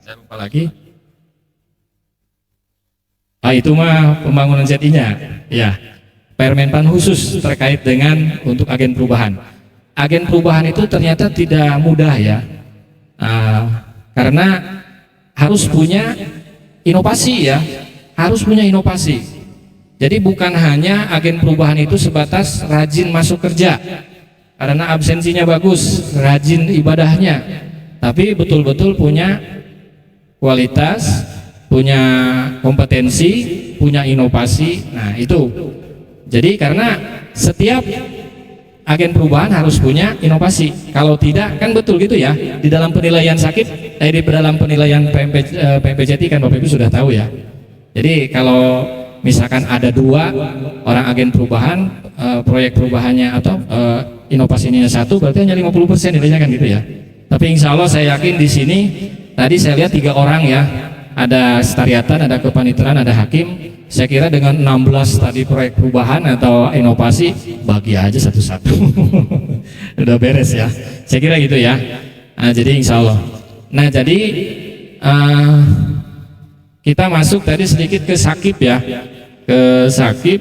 Saya lupa lagi. Itu mah pembangunan ZI-nya ya. Permenpan khusus terkait dengan untuk agen perubahan. Agen perubahan itu ternyata tidak mudah ya, karena harus punya inovasi ya, harus punya inovasi. Jadi bukan hanya agen perubahan itu sebatas rajin masuk kerja karena absensinya bagus, rajin ibadahnya, tapi betul-betul punya kualitas, punya kompetensi, punya inovasi. Nah, itu. Jadi karena setiap agen perubahan harus punya inovasi. Kalau tidak kan betul gitu ya. Di dalam penilaian sakit, di dalam penilaian PMPJT kan Bapak Ibu sudah tahu ya. Jadi kalau misalkan ada 2 orang agen perubahan, proyek perubahannya atau inovasinya 1, berarti hanya 50% nilainya kan gitu ya. Tapi insya Allah saya yakin di sini tadi saya lihat 3 orang ya. Ada setariatan, ada kepanitraan, ada hakim. Saya kira dengan 16 tadi proyek perubahan atau inovasi, bagi aja satu-satu. Udah beres ya. Saya kira gitu ya. Nah, jadi insya Allah. Nah, jadi kita masuk tadi sedikit ke sakip ya. Ke sakip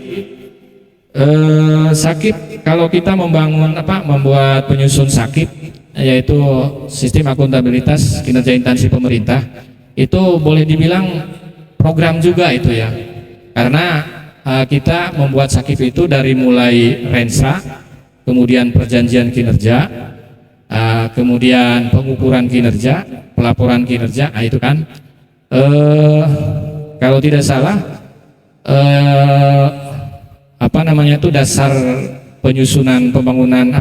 Sakit, kalau kita membuat penyusun sakit, yaitu sistem akuntabilitas kinerja instansi pemerintah, itu boleh dibilang program juga itu ya, karena kita membuat sakit itu dari mulai rensa, kemudian perjanjian kinerja, kemudian pengukuran kinerja, pelaporan kinerja, itu kan kalau tidak salah dasar penyusunan pembangunan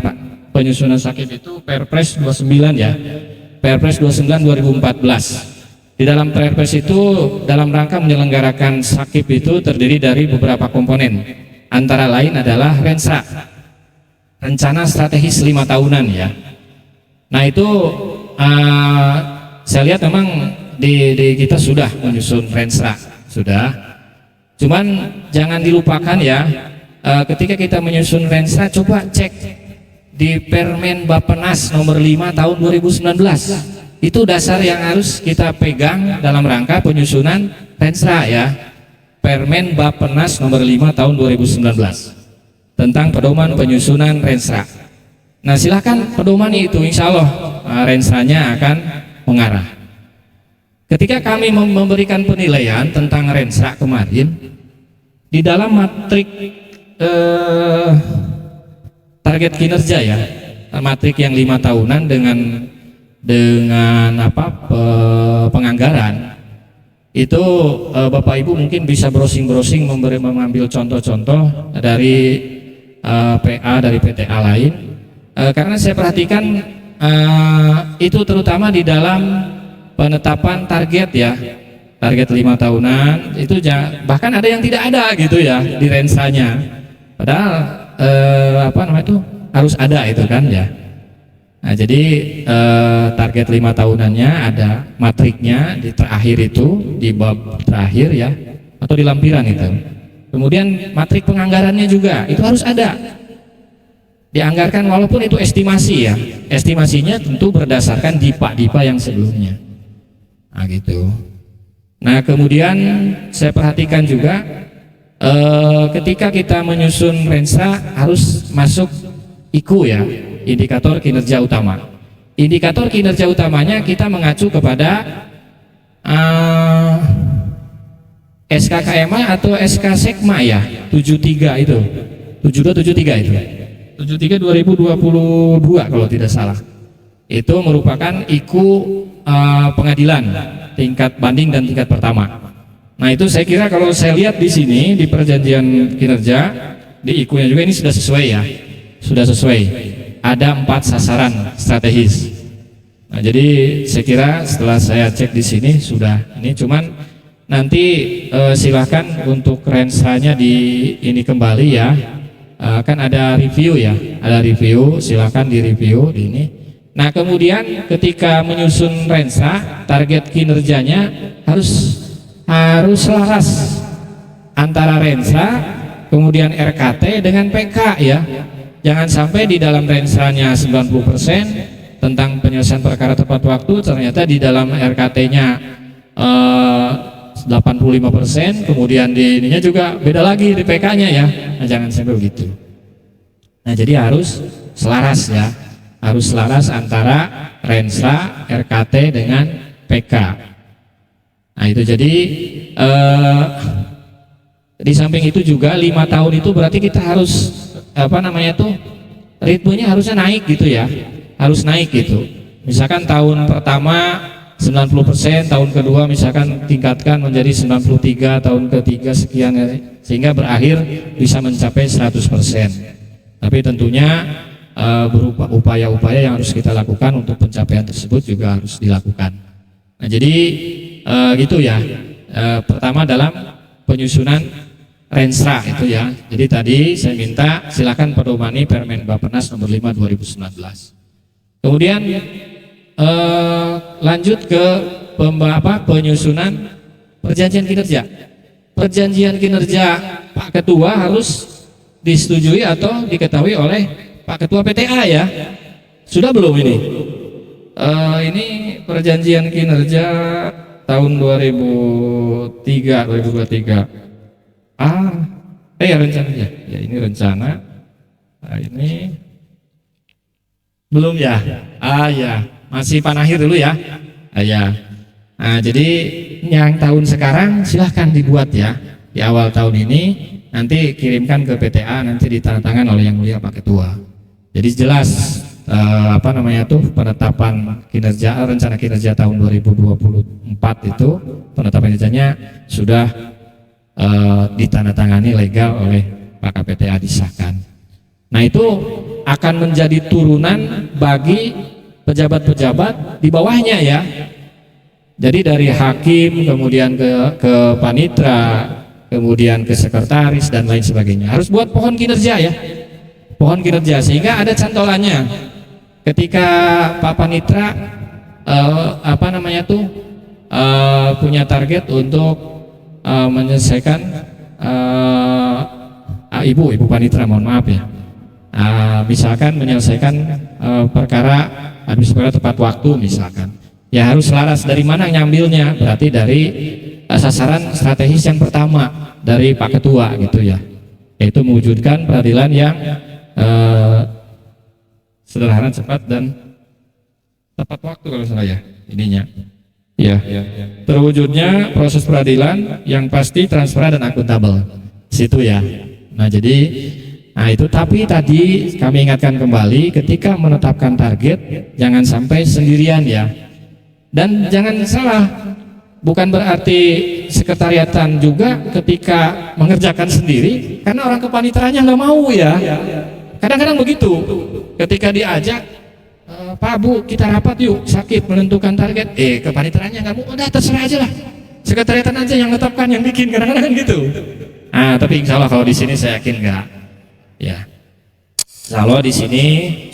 penyusunan sakit itu Perpres 29 ya, Perpres 29 2014. Di dalam Perpres itu dalam rangka menyelenggarakan sakit itu terdiri dari beberapa komponen, antara lain adalah rensa, rencana strategis 5 tahunan ya. Nah itu saya lihat memang di kita sudah menyusun rensa, sudah. Cuman jangan dilupakan ya, ketika kita menyusun rensa, coba cek di Permen Bappenas nomor 5 tahun 2019. Itu dasar yang harus kita pegang dalam rangka penyusunan rensa ya. Permen Bappenas nomor 5 tahun 2019 tentang pedoman penyusunan rensa. Nah silahkan pedoman itu, insya Allah rensanya akan mengarah. Ketika kami memberikan penilaian tentang rensa kemarin, di dalam matrik target kinerja ya, matrik yang 5 tahunan dengan penganggaran itu, Bapak Ibu mungkin bisa browsing mengambil contoh-contoh dari PA dari PTA lain, karena saya perhatikan itu terutama di dalam penetapan target ya, target 5 tahunan itu bahkan ada yang tidak ada gitu ya di rensanya, padahal harus ada itu kan ya. Nah jadi target 5 tahunannya ada matriknya di terakhir itu, di bab terakhir ya, atau di lampiran itu. Kemudian matrik penganggarannya juga itu harus ada, dianggarkan walaupun itu estimasi ya, estimasinya tentu berdasarkan DIPA yang sebelumnya. Nah gitu. Nah kemudian saya perhatikan juga ketika kita menyusun rensa harus masuk IKU ya, indikator kinerja utama. Indikator kinerja utamanya kita mengacu kepada SKKMA atau SK Sekma ya, 73 itu, 7273 itu, 73 2022 kalau tidak salah. Itu merupakan IKU pengadilan tingkat banding dan tingkat pertama. Nah itu saya kira kalau saya lihat di sini di perjanjian kinerja di IKU-nya juga ini sudah sesuai ya, sudah sesuai. Ada 4 sasaran strategis. Nah jadi saya kira setelah saya cek di sini sudah ini, cuman nanti silahkan untuk rensanya di ini kembali ya, kan ada review ya, ada review, silahkan di review di ini. Nah kemudian ketika menyusun rensa, target kinerjanya harus selaras antara rensa kemudian RKT dengan PK ya. Jangan sampai di dalam rensanya 90% tentang penyelesaian perkara tepat waktu, ternyata di dalam RKT-nya 85%, kemudian di ininya juga beda lagi di PK-nya ya. Nah, jangan sampai begitu. Nah, jadi harus selaras ya, harus selaras antara rensa, RKT dengan PK. Nah, itu jadi di samping itu juga 5 tahun itu berarti kita harus ritmenya harusnya naik gitu ya, harus naik gitu. Misalkan tahun pertama 90%, tahun kedua misalkan tingkatkan menjadi 93, tahun ketiga sekian ya, sehingga berakhir bisa mencapai 100%. Tapi tentunya berupa upaya-upaya yang harus kita lakukan untuk pencapaian tersebut juga harus dilakukan. Nah jadi gitu ya, pertama dalam penyusunan rensa itu ya. Jadi tadi saya minta silakan pedomani Permen Bappenas nomor 5 2019. Kemudian lanjut ke penyusunan perjanjian kinerja. Perjanjian kinerja Pak Ketua harus disetujui atau diketahui oleh Pak Ketua PTA ya. Sudah belum ini? Ini perjanjian kinerja tahun 2023. Rencananya. Ya ini rencana. Nah, ini belum ya? Ya, masih Panahir dulu ya. Ya. Nah, jadi yang tahun sekarang silahkan dibuat ya. Di awal tahun ini nanti kirimkan ke PTA, nanti ditandatangan oleh yang mulia Pak Ketua. Jadi jelas penetapan kinerja, rencana kinerja tahun 2024 itu penetapan kinerjanya sudah ditandatangani legal oleh Pak KPTA, disahkan. Nah, itu akan menjadi turunan bagi pejabat-pejabat di bawahnya ya. Jadi dari hakim kemudian ke panitra, kemudian ke sekretaris dan lain sebagainya. Harus buat pohon kinerja ya. Pohon kinerja sehingga ada cantolannya. Ketika Pak Panitra punya target untuk menyelesaikan Ibu Panitra, mohon maaf ya. Misalkan menyelesaikan perkara administratif tepat waktu misalkan. Ya harus selaras dari mana nyambilnya, berarti dari sasaran strategis yang pertama dari Pak Ketua gitu ya, yaitu mewujudkan peradilan yang sederhana, cepat dan tepat waktu kalau salah ya ininya. Ya, terwujudnya proses peradilan yang pasti, transparan dan akuntabel. Situ ya. Nah, jadi itu tapi tadi kami ingatkan kembali ketika menetapkan target jangan sampai sendirian ya. Dan jangan salah, bukan berarti sekretariatan juga ketika mengerjakan sendiri karena orang kepanitraannya nggak mau ya. Kadang-kadang begitu. Ketika diajak, Pak Bu kita rapat yuk, sakit menentukan target, kepanitraannya nggak mau, udah terserah aja lah, sekretariatan aja yang menetapkan, yang bikin, kadang-kadang gitu. Tapi insya Allah kalau di sini saya yakin nggak, ya. Insya Allah di sini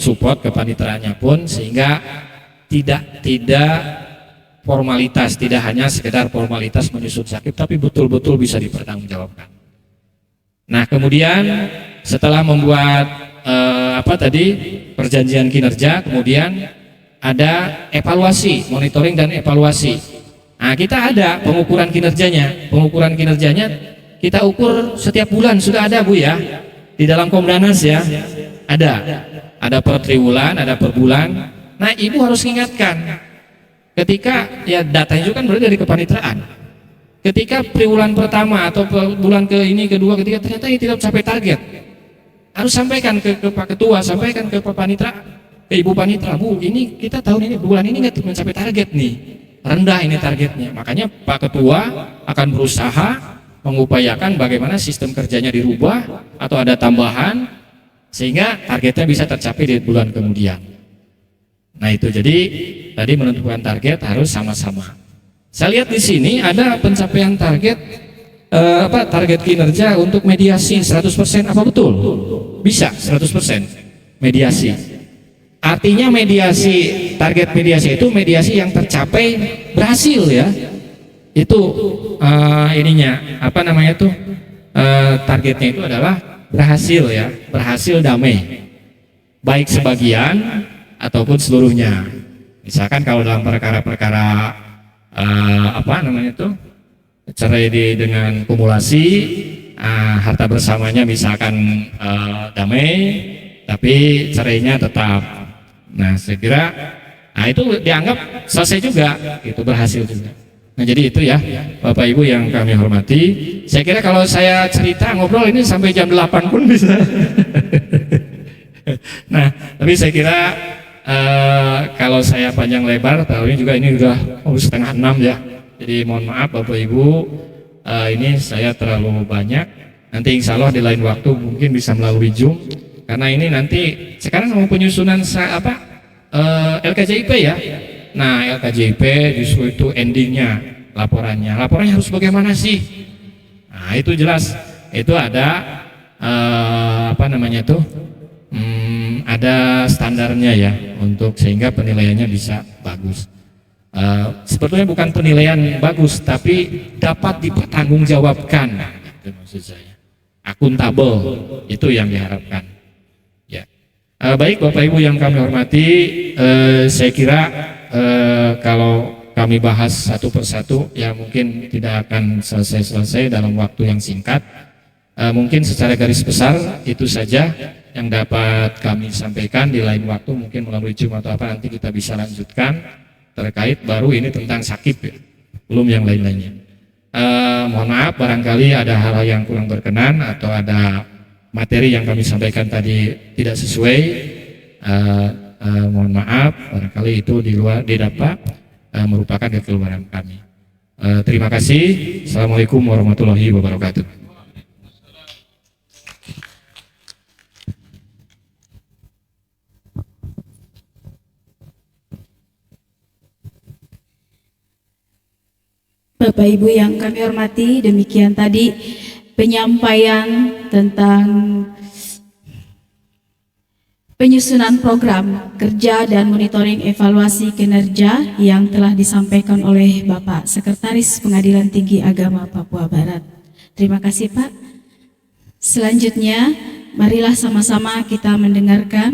support kepanitraannya pun sehingga tidak formalitas, tidak hanya sekedar formalitas menyusun sakit, tapi betul-betul bisa dipertanggungjawabkan. Nah, kemudian setelah membuat perjanjian kinerja, kemudian ada evaluasi, monitoring dan evaluasi. Nah, kita ada pengukuran kinerjanya. Pengukuran kinerjanya kita ukur setiap bulan, sudah ada Bu ya, di dalam Komdanas ya, ada per triwulan, ada per bulan. Nah, Ibu harus ingatkan ketika ya datanya juga kan berarti dari kepanitraan. Ketika triwulan pertama atau bulan kedua, ketiga ternyata ini tidak sampai target, harus sampaikan ke Pak Ketua, sampaikan ke Pak Panitra, ke Ibu Panitra, Bu, ini kita tahun ini bulan ini nggak mencapai target nih, rendah ini targetnya. Makanya Pak Ketua akan berusaha mengupayakan bagaimana sistem kerjanya dirubah atau ada tambahan sehingga targetnya bisa tercapai di bulan kemudian. Nah, itu jadi tadi menentukan target harus sama-sama. Saya lihat di sini ada pencapaian target target kinerja untuk mediasi 100%, apa betul? Bisa 100% mediasi. Artinya mediasi, target mediasi itu mediasi yang tercapai berhasil ya. Itu targetnya itu adalah berhasil ya, berhasil damai. Baik sebagian ataupun seluruhnya. Misalkan kalau dalam perkara-perkara cerai dengan kumulasi, harta bersamanya misalkan damai, tapi cerainya tetap. Nah, saya kira itu dianggap selesai juga, itu berhasil juga. Nah, jadi itu ya Bapak Ibu yang kami hormati. Saya kira kalau saya cerita ngobrol ini sampai jam 8 pun bisa. Nah, tapi saya kira kalau saya panjang lebar, tahun ini juga ini udah 5:30 ya. Jadi mohon maaf Bapak Ibu, ini saya terlalu banyak. Nanti insya Allah di lain waktu mungkin bisa melalui Zoom. Karena ini nanti sekarang mau penyusunan LKJIP ya. Nah, LKJIP justru itu endingnya laporannya. Laporannya harus bagaimana sih? Nah, itu jelas. Itu ada ada standarnya ya untuk sehingga penilaiannya bisa bagus. Sebetulnya bukan penilaian bagus, tapi dapat dipertanggungjawabkan. Itu maksud saya. Akuntabel itu yang diharapkan. Ya. Baik Bapak Ibu yang kami hormati, saya kira kalau kami bahas satu persatu ya mungkin tidak akan selesai dalam waktu yang singkat. Mungkin secara garis besar itu saja yang dapat kami sampaikan. Di lain waktu mungkin melalui Zoom atau apa nanti kita bisa lanjutkan terkait baru ini tentang sakit ya, belum yang lain-lainnya. Mohon maaf barangkali ada hal-hal yang kurang berkenan atau ada materi yang kami sampaikan tadi tidak sesuai. Mohon maaf barangkali itu di luar didapat merupakan kekeluaran kami. Terima kasih. Assalamualaikum warahmatullahi wabarakatuh. Bapak Ibu yang kami hormati, demikian tadi penyampaian tentang penyusunan program kerja dan monitoring evaluasi kinerja yang telah disampaikan oleh Bapak Sekretaris Pengadilan Tinggi Agama Papua Barat. Terima kasih Pak. Selanjutnya, marilah sama-sama kita mendengarkan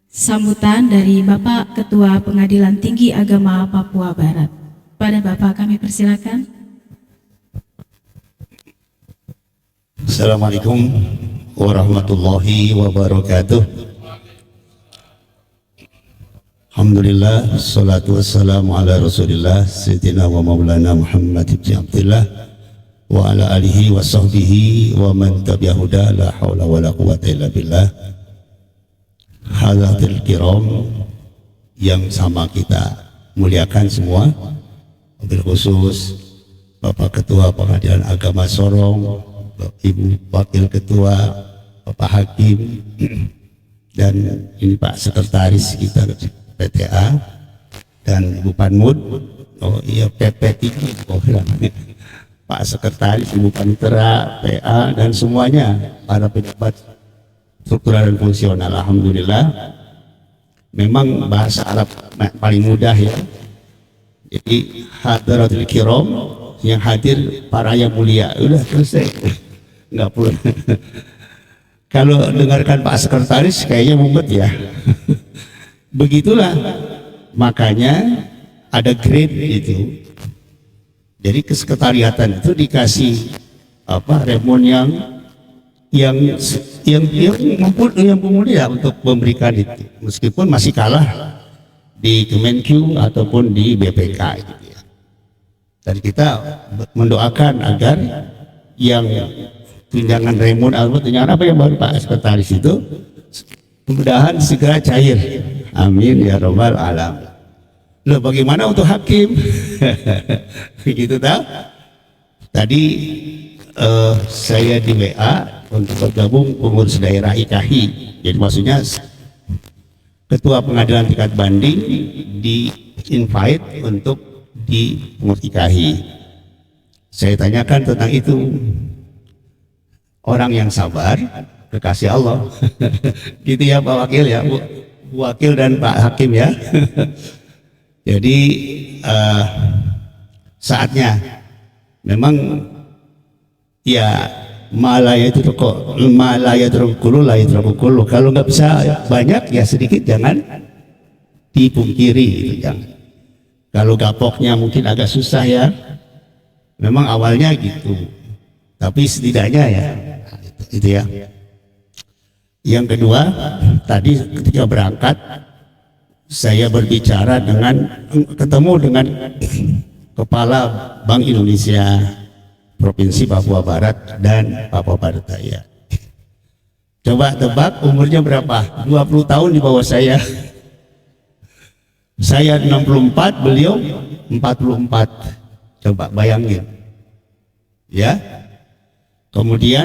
sambutan dari Bapak Ketua Pengadilan Tinggi Agama Papua Barat. Pada Bapak kami persilakan. Assalamualaikum warahmatullahi wabarakatuh. Alhamdulillah, salatu wassalamu ala rasulillah Sayyidina wa maulana Muhammad ibn Abdullah wa ala alihi wa sahbihi wa man tabi'ahuda la hawla wa la quwata illa billah. Hadirin kiram yang sama kita muliakan semua, wabil khusus Bapak Ketua Pengadilan Agama Sorong, Ibu Wakil Ketua, Bapak Hakim, dan ini Pak Sekretaris kita PTA, dan Ibu Panmud, oh iya PP3, Pak Sekretaris, Ibu Panitera, PA, dan semuanya para pejabat struktural dan fungsional. Alhamdulillah, memang bahasa Arab paling mudah ya. Jadi hadaratul kiram, yang hadir para yang mulia, udah selesai, nggak perlu. Kalau dengarkan Pak Sekretaris kayaknya mumet ya. Begitulah, makanya ada grade itu. Jadi kesekretariatan itu dikasih apa remon yang mulia untuk memberikan itu, meskipun masih kalah di Kemenq ataupun di BPK gitu ya. Dan kita mendoakan agar yang tunjangan remon atau tunjangan apa yang baru Pak Sekretaris itu mudah-mudahan segera cair. Amin ya robbal alamin. Loh, bagaimana untuk hakim? Begitu tak? Tadi saya di WA untuk bergabung pengurus daerah IKHI. Jadi maksudnya Ketua Pengadilan Tingkat Banding di invite untuk di pengurus IKHI. Saya tanyakan tentang itu. Orang yang sabar, kekasih Allah. Gitu ya Pak Wakil ya, Bu Wakil dan Pak Hakim ya. Jadi saatnya memang ya malaya itu kok malaya terukulu laya terukulu. Kalau nggak bisa banyak ya sedikit, jangan dipungkiri itu jangan. Kalau gapoknya mungkin agak susah ya, memang awalnya gitu, tapi setidaknya ya itu ya. Yang kedua, tadi ketika berangkat saya berbicara ketemu dengan Kepala Bank Indonesia Provinsi Papua Barat dan Papua Barat Daya. Coba tebak umurnya berapa? 20 tahun di bawah saya. Saya 64, beliau 44. Coba bayangin. Ya. Kemudian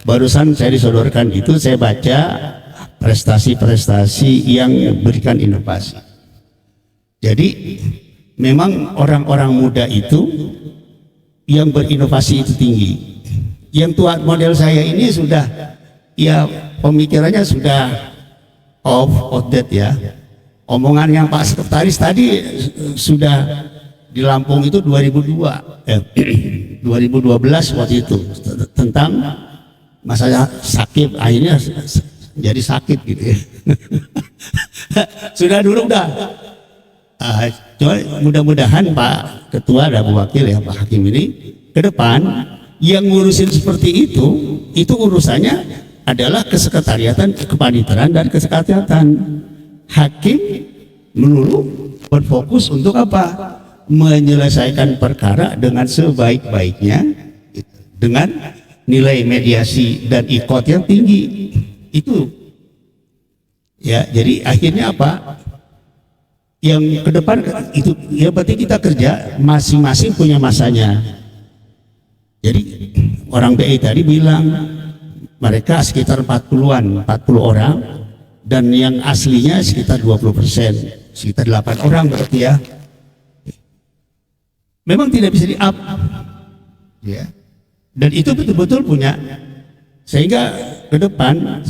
barusan saya disodorkan itu, saya baca prestasi-prestasi yang berikan inovasi. Jadi memang orang-orang muda itu yang berinovasi itu tinggi. Yang tua model saya ini sudah ya pemikirannya sudah outdated ya. Omongan yang Pak Sekretaris tadi sudah di Lampung itu 2012 waktu itu tentang masalah sakit, akhirnya jadi sakit gitu ya. Sudah dulu udah mudah-mudahan Pak Ketua dan Bu Wakil ya Pak Hakim ini ke depan yang ngurusin seperti itu urusannya adalah kesekretariatan, kepaniteraan dan kesekretariatan. Hakim melulu berfokus untuk apa? Menyelesaikan perkara dengan sebaik-baiknya dengan nilai mediasi dan ikot yang tinggi. Itu ya, jadi akhirnya apa? Yang ke depan itu ya berarti kita kerja masing-masing punya masanya. Jadi orang BI tadi bilang mereka sekitar 40 orang dan yang aslinya sekitar 20%, sekitar 8 orang berarti ya. Memang tidak bisa di-up ya. Dan itu betul-betul punya, sehingga ke depan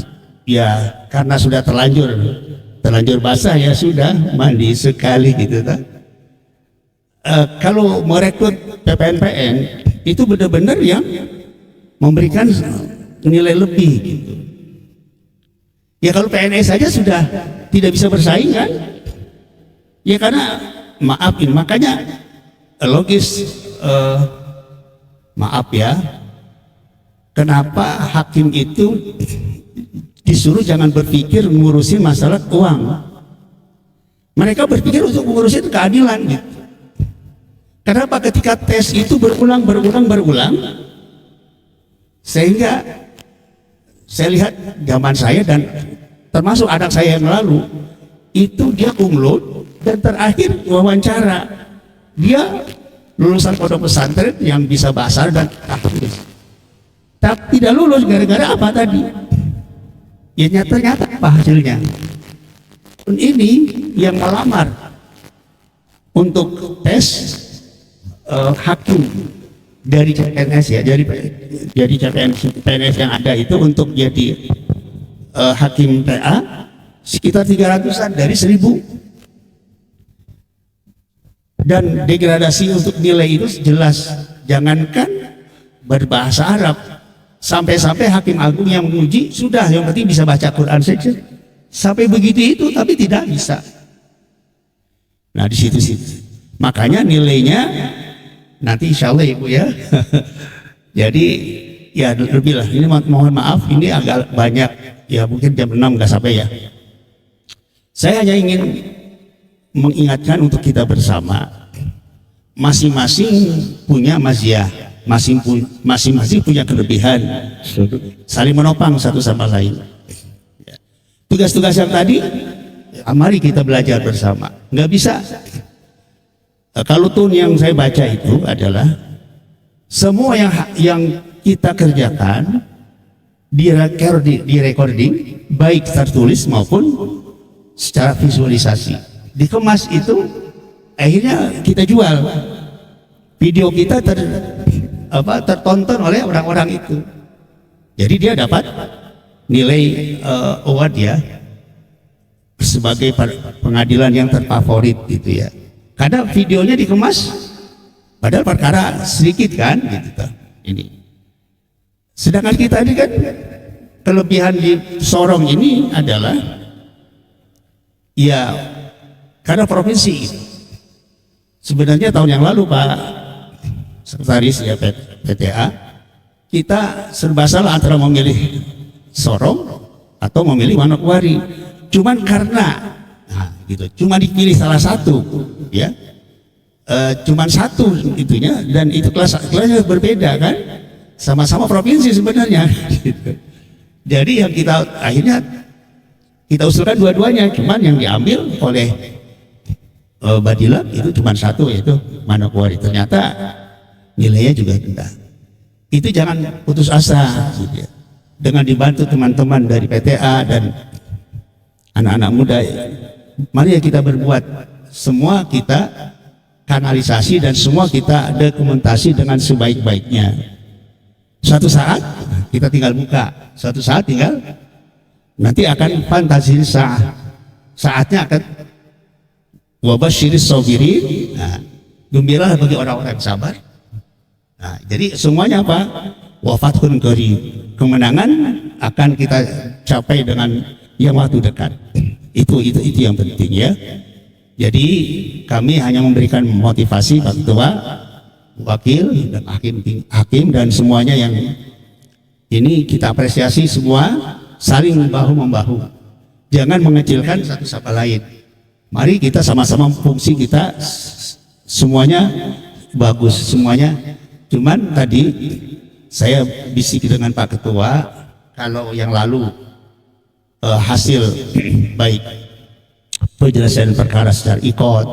ya karena sudah terlanjur basah ya sudah mandi sekali gitu kan. Kalau merekrut PPNPN itu benar-benar yang memberikan nilai lebih gitu. Ya kalau PNS saja sudah tidak bisa bersaing kan? Ya karena maafin, makanya logis maaf ya, kenapa hakim itu disuruh jangan berpikir ngurusin masalah uang. Mereka berpikir untuk ngurusin keadilan gitu. Kenapa? Ketika tes itu berulang sehingga saya lihat zaman saya dan termasuk anak saya yang lalu itu dia kumlot dan terakhir wawancara. Dia lulusan pondok pesantren yang bisa bahasa dan tahfiz, tapi tidak lulus gara-gara apa tadi? Ya ternyata apa hasilnya? Ini yang melamar untuk tes hakim dari CPNS ya, dari CPNS yang ada itu untuk jadi hakim PA sekitar 300-an dari 1000. Dan degradasi untuk nilai itu jelas, jangankan berbahasa Arab, sampai-sampai hakim agung yang menguji sudah yang penting bisa baca Quran saja, sampai begitu itu tapi tidak bisa. Nah di situ makanya nilainya nanti insya Allah Ibu ya. Jadi ya lebih lah, ini mohon maaf ini agak banyak ya, mungkin jam 6 nggak sampai ya. Saya hanya ingin mengingatkan untuk kita bersama, masing-masing punya maziyah, masing-masing punya kelebihan, saling menopang satu sama lain. Tugas-tugas yang tadi mari kita belajar bersama. Nggak bisa kalau tun yang saya baca itu adalah semua yang kita kerjakan di recording baik tertulis maupun secara visualisasi, dikemas itu akhirnya kita jual, video kita tertonton oleh orang-orang itu, jadi dia dapat nilai award ya sebagai pengadilan yang terfavorit gitu ya, karena videonya dikemas padahal perkara sedikit kan gitu kan. Ini sedangkan kita ini kan kelebihan di Sorong ini adalah ya karena provinsi. Sebenarnya tahun yang lalu Pak Sekretaris ya PTA, kita serba salah antara memilih Sorong atau memilih Manokwari. Cuman karena cuma dipilih salah satu ya, cuman satu itunya, dan itu kelasnya berbeda kan, sama-sama provinsi sebenarnya. Gitu. Jadi yang kita akhirnya kita usulkan dua-duanya, cuman yang diambil oleh Badila itu cuma satu, yaitu Manokwari. Ternyata nilainya juga rendah. Itu jangan putus asa gitu ya. Dengan dibantu teman-teman dari PTA dan anak-anak muda, mari ya kita berbuat, semua kita kanalisasi dan semua kita dokumentasi dengan sebaik-baiknya. Suatu saat kita tinggal buka, suatu saat tinggal nanti akan fantasi saatnya akan wabasyiris sabirin. Nah, gembiralah bagi orang-orang yang sabar. Nah, jadi semuanya apa? Wafathun qarib, kemenangan akan kita capai dengan yang waktu dekat. Itu yang penting ya. Jadi kami hanya memberikan motivasi Pak Ketua, wakil dan hakim dan semuanya yang ini kita apresiasi semua, saling bahu membahu. Jangan mengecilkan satu sama lain. Mari kita sama-sama, fungsi kita semuanya bagus semuanya. Cuman tadi saya bisik dengan Pak Ketua, kalau yang lalu hasil baik penjelasan perkara secara ikot,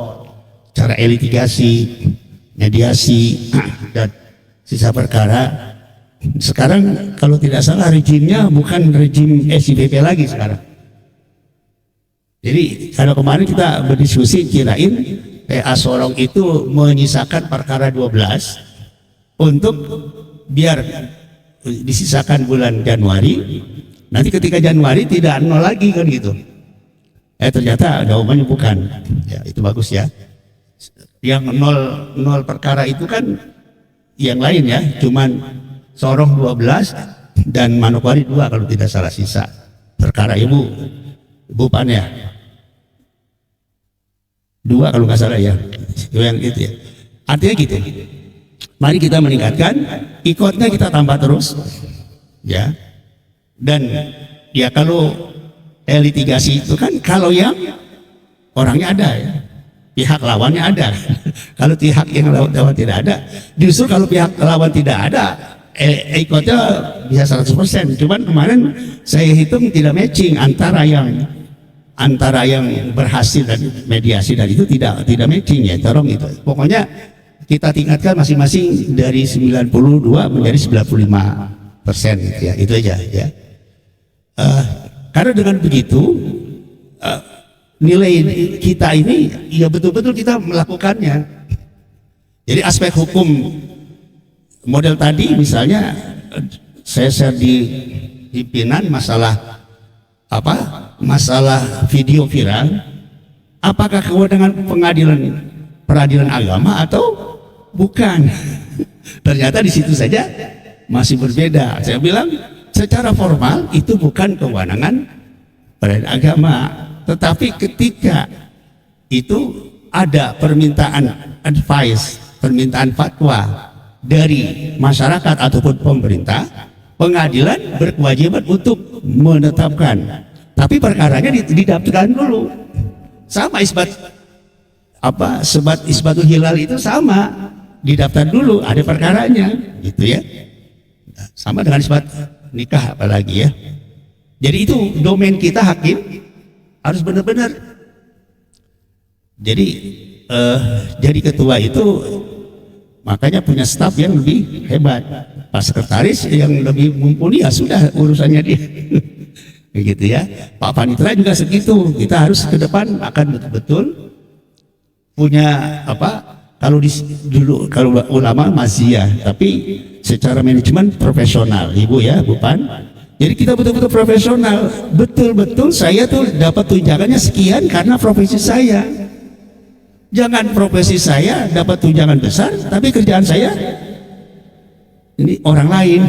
cara litigasi, mediasi dan sisa perkara, sekarang kalau tidak salah rejimnya bukan rejim SIPP lagi sekarang. Jadi kalau kemarin kita berdiskusi kirain PA Sorong itu menyisakan perkara 12 untuk biar disisakan bulan Januari, nanti ketika Januari tidak nol lagi kan gitu. Ternyata jawabannya bukan. Ya, itu bagus ya. Yang nol perkara itu kan yang lain ya, cuman Sorong 12 dan Manokwari 2 kalau tidak salah sisa perkara Ibu Pan ya. 2 kalau nggak salah ya, yang itu ya. Artinya gitu. Mari kita meningkatkan, ikutnya kita tambah terus, ya. Dan ya kalau litigasi itu kan kalau yang orangnya ada, ya, pihak lawannya ada. Kalau pihak yang lawan tidak ada, justru kalau pihak lawan tidak ada, ikutnya bisa 100%. Cuman kemarin saya hitung tidak matching antara yang berhasil dan mediasi dan itu tidak matching ya, tolong itu. Pokoknya kita tingkatkan masing-masing dari 92 menjadi 95% ya, itu aja ya. Karena dengan begitu nilai kita ini ya betul-betul kita melakukannya. Jadi aspek hukum model tadi misalnya saya share di pimpinan masalah video viral, apakah kewenangan peradilan agama atau bukan? Ternyata di situ saja masih berbeda. Saya bilang secara formal itu bukan kewenangan peradilan agama, tetapi ketika itu ada permintaan advice, permintaan fatwa dari masyarakat ataupun pemerintah, pengadilan berkewajiban untuk menetapkan, tapi perkaranya didaftarkan dulu. Sama isbatul hilal itu sama, didaftar dulu, ada perkaranya, gitu ya. Sama dengan isbat nikah apalagi ya. Jadi itu domain kita hakim harus benar-benar. Jadi ketua itu makanya punya staf yang lebih hebat. Pak sekretaris yang lebih mumpuni ya sudah urusannya dia. Begitu ya. Pak Panitra juga segitu. Kita harus ke depan akan betul-betul punya kalau dulu kalau ulama maziyah, tapi secara manajemen profesional, Ibu ya, Bu Pan. Jadi kita betul-betul profesional. Betul-betul saya tuh dapat tunjangannya sekian karena profesi saya. Jangan profesi saya dapat tunjangan besar, tapi kerjaan saya ini orang lain,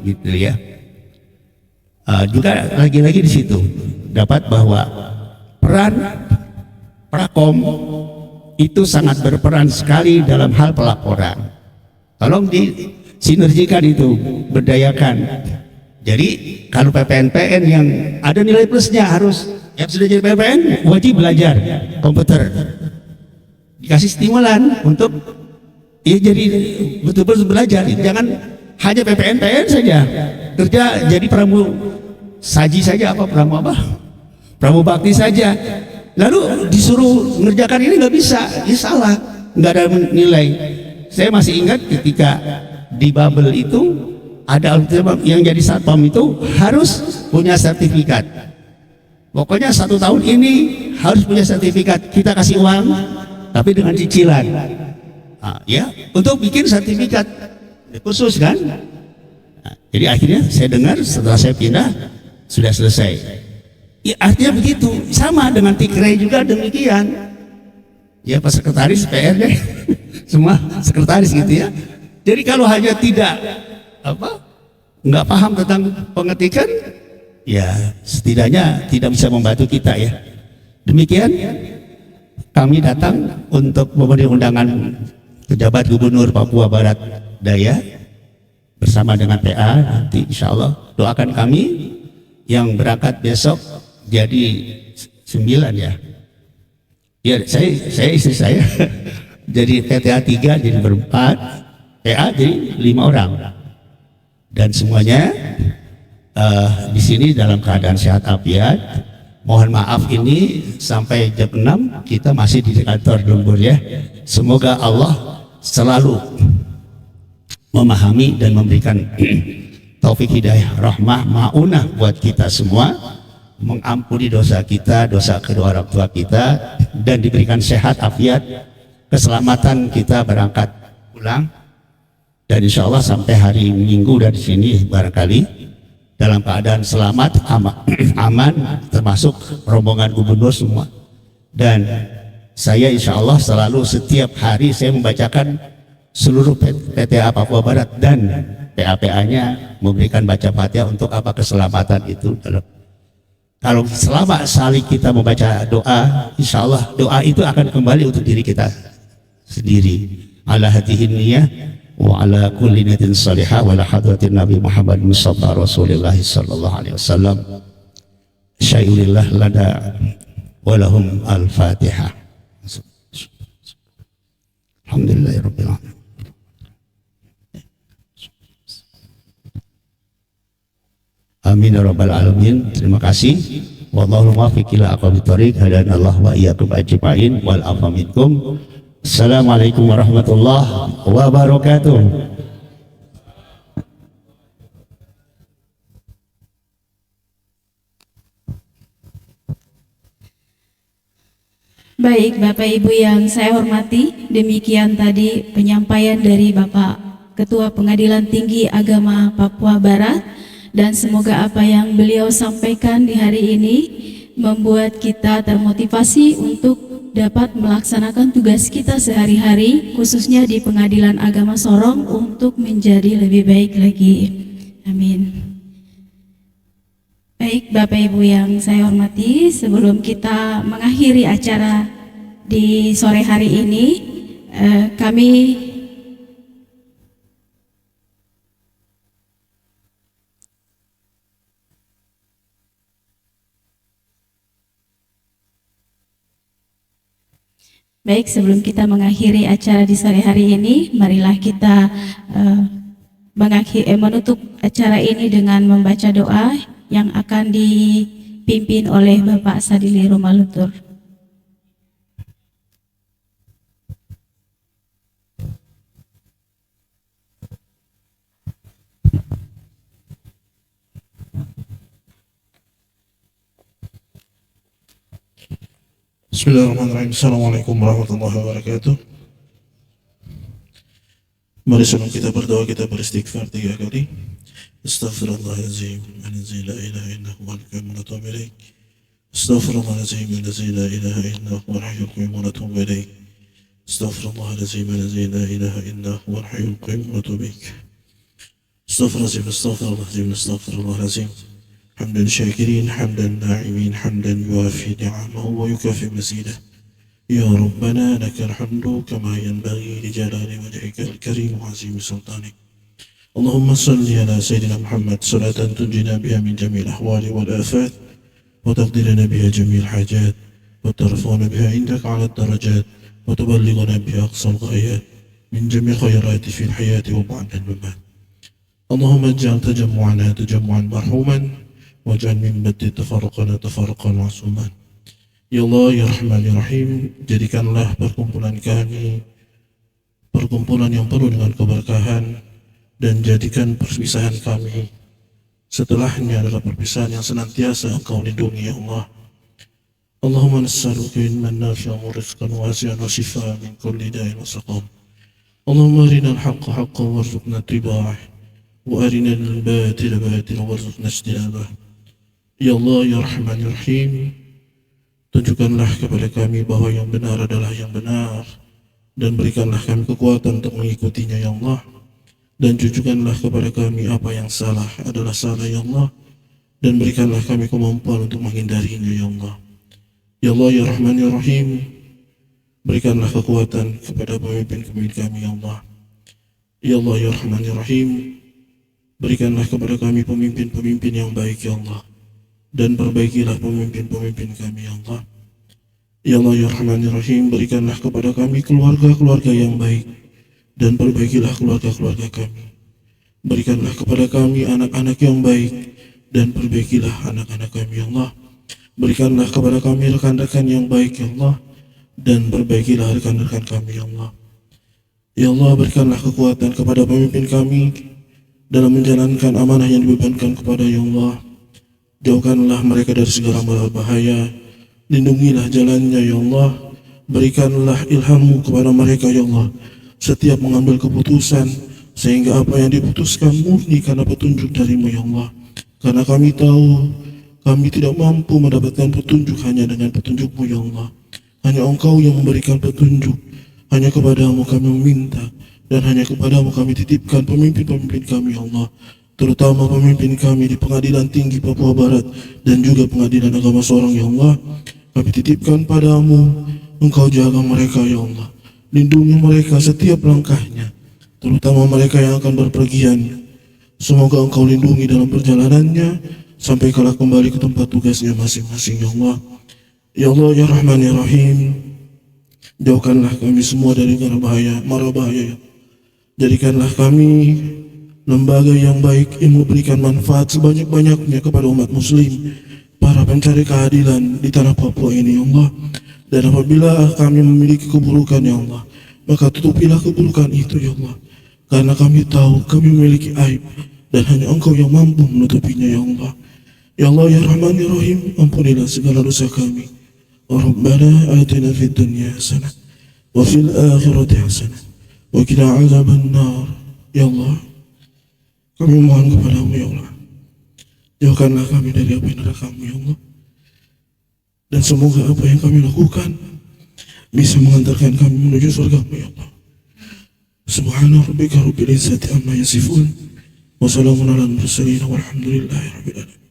gitu ya. Juga lagi-lagi di situ dapat bahwa peran prakom itu sangat berperan sekali dalam hal pelaporan. Tolong disinergikan itu, berdayakan. Jadi kalau PPNPN yang ada nilai plusnya harus, yang sudah jadi PPN wajib belajar komputer, dikasih stimulan untuk ya jadi betul-betul belajar. Jangan hanya PPNPN saja kerja jadi pramu saji saja, pramu bakti saja, lalu disuruh mengerjakan ini nggak bisa, ya salah, nggak ada nilai. Saya masih ingat ketika di Babel itu ada yang jadi satpam itu harus punya sertifikat. Pokoknya 1 tahun ini harus punya sertifikat. Kita kasih uang, tapi dengan cicilan. Ya, untuk bikin sertifikat khusus kan. Jadi akhirnya saya dengar setelah saya pindah sudah selesai. Ya, artinya begitu. Sama dengan Tikre juga demikian. Ya, Pak Sekretaris PR deh. Semua sekretaris gitu ya. Jadi kalau hanya nggak paham tentang pengetikan, ya setidaknya tidak bisa membantu kita ya. Demikian kami datang untuk memenuhi undangan pejabat Gubernur Papua Barat Daya bersama dengan PA. Nanti insya Allah doakan kami yang berangkat besok jadi 9 ya. Ya saya istri saya jadi PTA 3 jadi berempat, PA jadi 5 orang. Dan semuanya di sini dalam keadaan sehat afiat. Mohon maaf ini sampai jam 6 kita masih di kantor lembur ya. Semoga Allah selalu memahami dan memberikan taufik hidayah rahmah maunah buat kita semua, mengampuni dosa kita, dosa kedua orang tua kita, dan diberikan sehat afiat, keselamatan kita berangkat pulang. Dan insya Allah sampai hari Minggu dari sini barangkali dalam keadaan selamat, aman, termasuk rombongan gubernur semua. Dan saya insya Allah selalu setiap hari saya membacakan seluruh PTA Papua Barat dan PA-PA-nya memberikan baca Fatihah untuk apa keselamatan itu. Kalau selama sekali kita membaca doa, insya Allah doa itu akan kembali untuk diri kita sendiri. Ala hadihin niyah wa ala kulli niyatin salihah wa ala hadratin Nabi Muhammad Mustafa Rasulullah sallallahu alaihi wasallam. Syai'ulillah lada wa lahum al-Fatihah. Alhamdulillahirabbil alamin. Amin ya rabbal alamin. Terima kasih. Wallahu muwaffiq ila aqwamit thoriq. Hadanallahu wa iyyakum ajma'in wal afwa minkum. Assalamualaikum warahmatullahi wabarakatuh. Baik, Bapak Ibu yang saya hormati, demikian tadi penyampaian dari Bapak Ketua Pengadilan Tinggi Agama Papua Barat, dan semoga apa yang beliau sampaikan di hari ini membuat kita termotivasi untuk dapat melaksanakan tugas kita sehari-hari, khususnya di Pengadilan Agama Sorong, untuk menjadi lebih baik lagi. Amin. Baik, Bapak Ibu yang saya hormati, sebelum kita mengakhiri acara di sore hari ini, kami Baik, sebelum kita mengakhiri acara di sore hari ini, marilah kita menutup acara ini dengan membaca doa yang akan dipimpin oleh Bapak Sadili Rumalutur. Bismillahirrahmanirrahim. Assalamualaikum warahmatullahi wabarakatuh. Mari sebelum kita berdoa kita beristighfar 3 kali. Astaghfirullahaladzim Alladzi la ilaha illahu wal qayyum wa atubu ilaik. Astaghfirullahaladzim Alladzi la ilaha illahu wal hayyul qayyum wa atubu ilaik. Astaghfirullahaladzim Alladzi la ilaha illahu wal hayyul qayyum wa atubu ilaik. Astaghfirullahaladzim. حمدا شاكرين حمدا ناعمين حمدا يوافي نعمه ويكافئ مزيده. يا ربنا لك الحمد كما ينبغي لجلال وجهك الكريم وعظيم سلطانك. اللهم صل على سيدنا محمد صلاة تنجينا بها من جميع الأحوال والآفات وتقضي لنا بها جميع الحاجات وترفعنا بها عندك على الدرجات وتبلغنا بها أقصى الغايات من جميع الخيرات في الحياة وبعد الممات. اللهم اجعل تجمعنا تجمعا مرحوما واجعل من بدء تفرقنا تفرقا معصوما. Ya Allah, Ya Rahman, Ya Rahim, jadikanlah perkumpulan kami perkumpulan yang penuh dengan keberkahan, dan jadikan perpisahan kami setelahnya adalah perpisahan yang senantiasa Engkau lindungi, Ya Allah. Allahumma nas'aluka ilman nafi'an wa rizqan wasi'an wa shifaan min kulli da'in wa saqam. Allahumma arina al-haqqa haqqan warzuqna ittiba'ah wa arina al-batila batilan warzuqna ijtinabah. Ya Allah, Ya Rahman, Ya Rahim, tunjukkanlah kepada kami bahwa yang benar adalah yang benar, dan berikanlah kami kekuatan untuk mengikutinya, Ya Allah. Dan tunjukkanlah kepada kami apa yang salah adalah salah, Ya Allah, dan berikanlah kami kemampuan untuk menghindarinya, Ya Allah. Ya Allah, Ya Rahman, Ya Rahim, Berikanlah kekuatan kepada pemimpin-pemimpin kami, ya Allah. Ya Allah, ya Rahman, ya Rahim. Berikanlah kepada kami pemimpin-pemimpin yang baik, ya Allah. Dan perbaikilah pemimpin-pemimpin kami, ya Allah. Ya Allah, ya Rahman, ya Rahim. Berikanlah kepada kami keluarga-keluarga yang baik. Dan perbaikilah keluarga-keluarga kami. Berikanlah kepada kami anak-anak yang baik. Dan perbaikilah anak-anak kami, ya Allah. Berikanlah kepada kami rekan-rekan yang baik, ya Allah. Dan perbaikilah rekan-rekan kami, ya Allah. Ya Allah, berikanlah kekuatan kepada pemimpin kami dalam menjalankan amanah yang dibebankan kepada, ya Allah. Jauhkanlah mereka dari segala bahaya. Lindungilah jalannya, ya Allah. Berikanlah ilhammu kepada mereka, ya Allah. Setiap mengambil keputusan, sehingga apa yang diputuskan murni karena petunjuk darimu, ya Allah. Karena kami tahu kami tidak mampu mendapatkan petunjuk hanya dengan petunjuk-Mu, ya Allah. Hanya Engkau yang memberikan petunjuk. Hanya kepadamu kami meminta, dan hanya kepadamu kami titipkan pemimpin-pemimpin kami, ya Allah. Terutama pemimpin kami di Pengadilan Tinggi Papua Barat dan juga Pengadilan Agama Sorong, ya Allah. Kami titipkan padamu, Engkau jaga mereka, ya Allah. Lindungi mereka setiap langkahnya, terutama mereka yang akan berpergian. Semoga Engkau lindungi dalam perjalanannya sampai kelak kembali ke tempat tugasnya masing-masing, ya Allah. Ya Allah, ya Rahman, ya Rahim. Jauhkanlah kami semua dari mara bahaya. Jadikanlah kami lembaga yang baik yang memberikan manfaat sebanyak-banyaknya kepada umat muslim, para pencari keadilan di tanah Papua ini, ya Allah. Dan apabila kami memiliki keburukan, ya Allah, maka tutupilah keburukan itu, ya Allah. Karena kami tahu kami memiliki aib, dan hanya Engkau yang mampu menutupinya, ya Allah. Ya Allah, ya Rahman, ya Rahim, ampunilah segala dosa kami. Rabbana atina fid dunya hasanah wa fil akhirati hasanah wa qina azaban nar. Ya Allah, kami mohon kepadamu, ya Allah. Jauhkanlah kami dari api neraka-Mu, ya Allah. Dan semoga apa yang kami lakukan bisa mengantarkan kami menuju surga-Mu, ya Allah. Subhana rabbika rabbil izzati amma yasifun wa salamun alal mursalin walhamdulillahi rabbil alamin.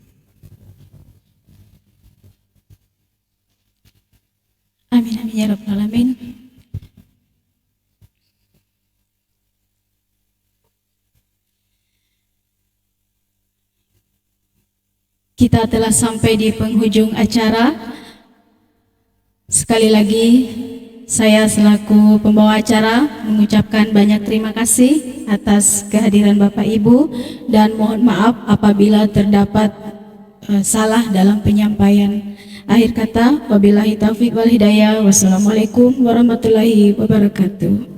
Amin, amin, ya Rabbal Alamin. Kita telah sampai di penghujung acara. Sekali lagi, saya selaku pembawa acara mengucapkan banyak terima kasih atas kehadiran Bapak Ibu dan mohon maaf apabila terdapat salah dalam penyampaian. Akhir kata, wabillahi taufiq wal hidayah. Wassalamualaikum warahmatullahi wabarakatuh.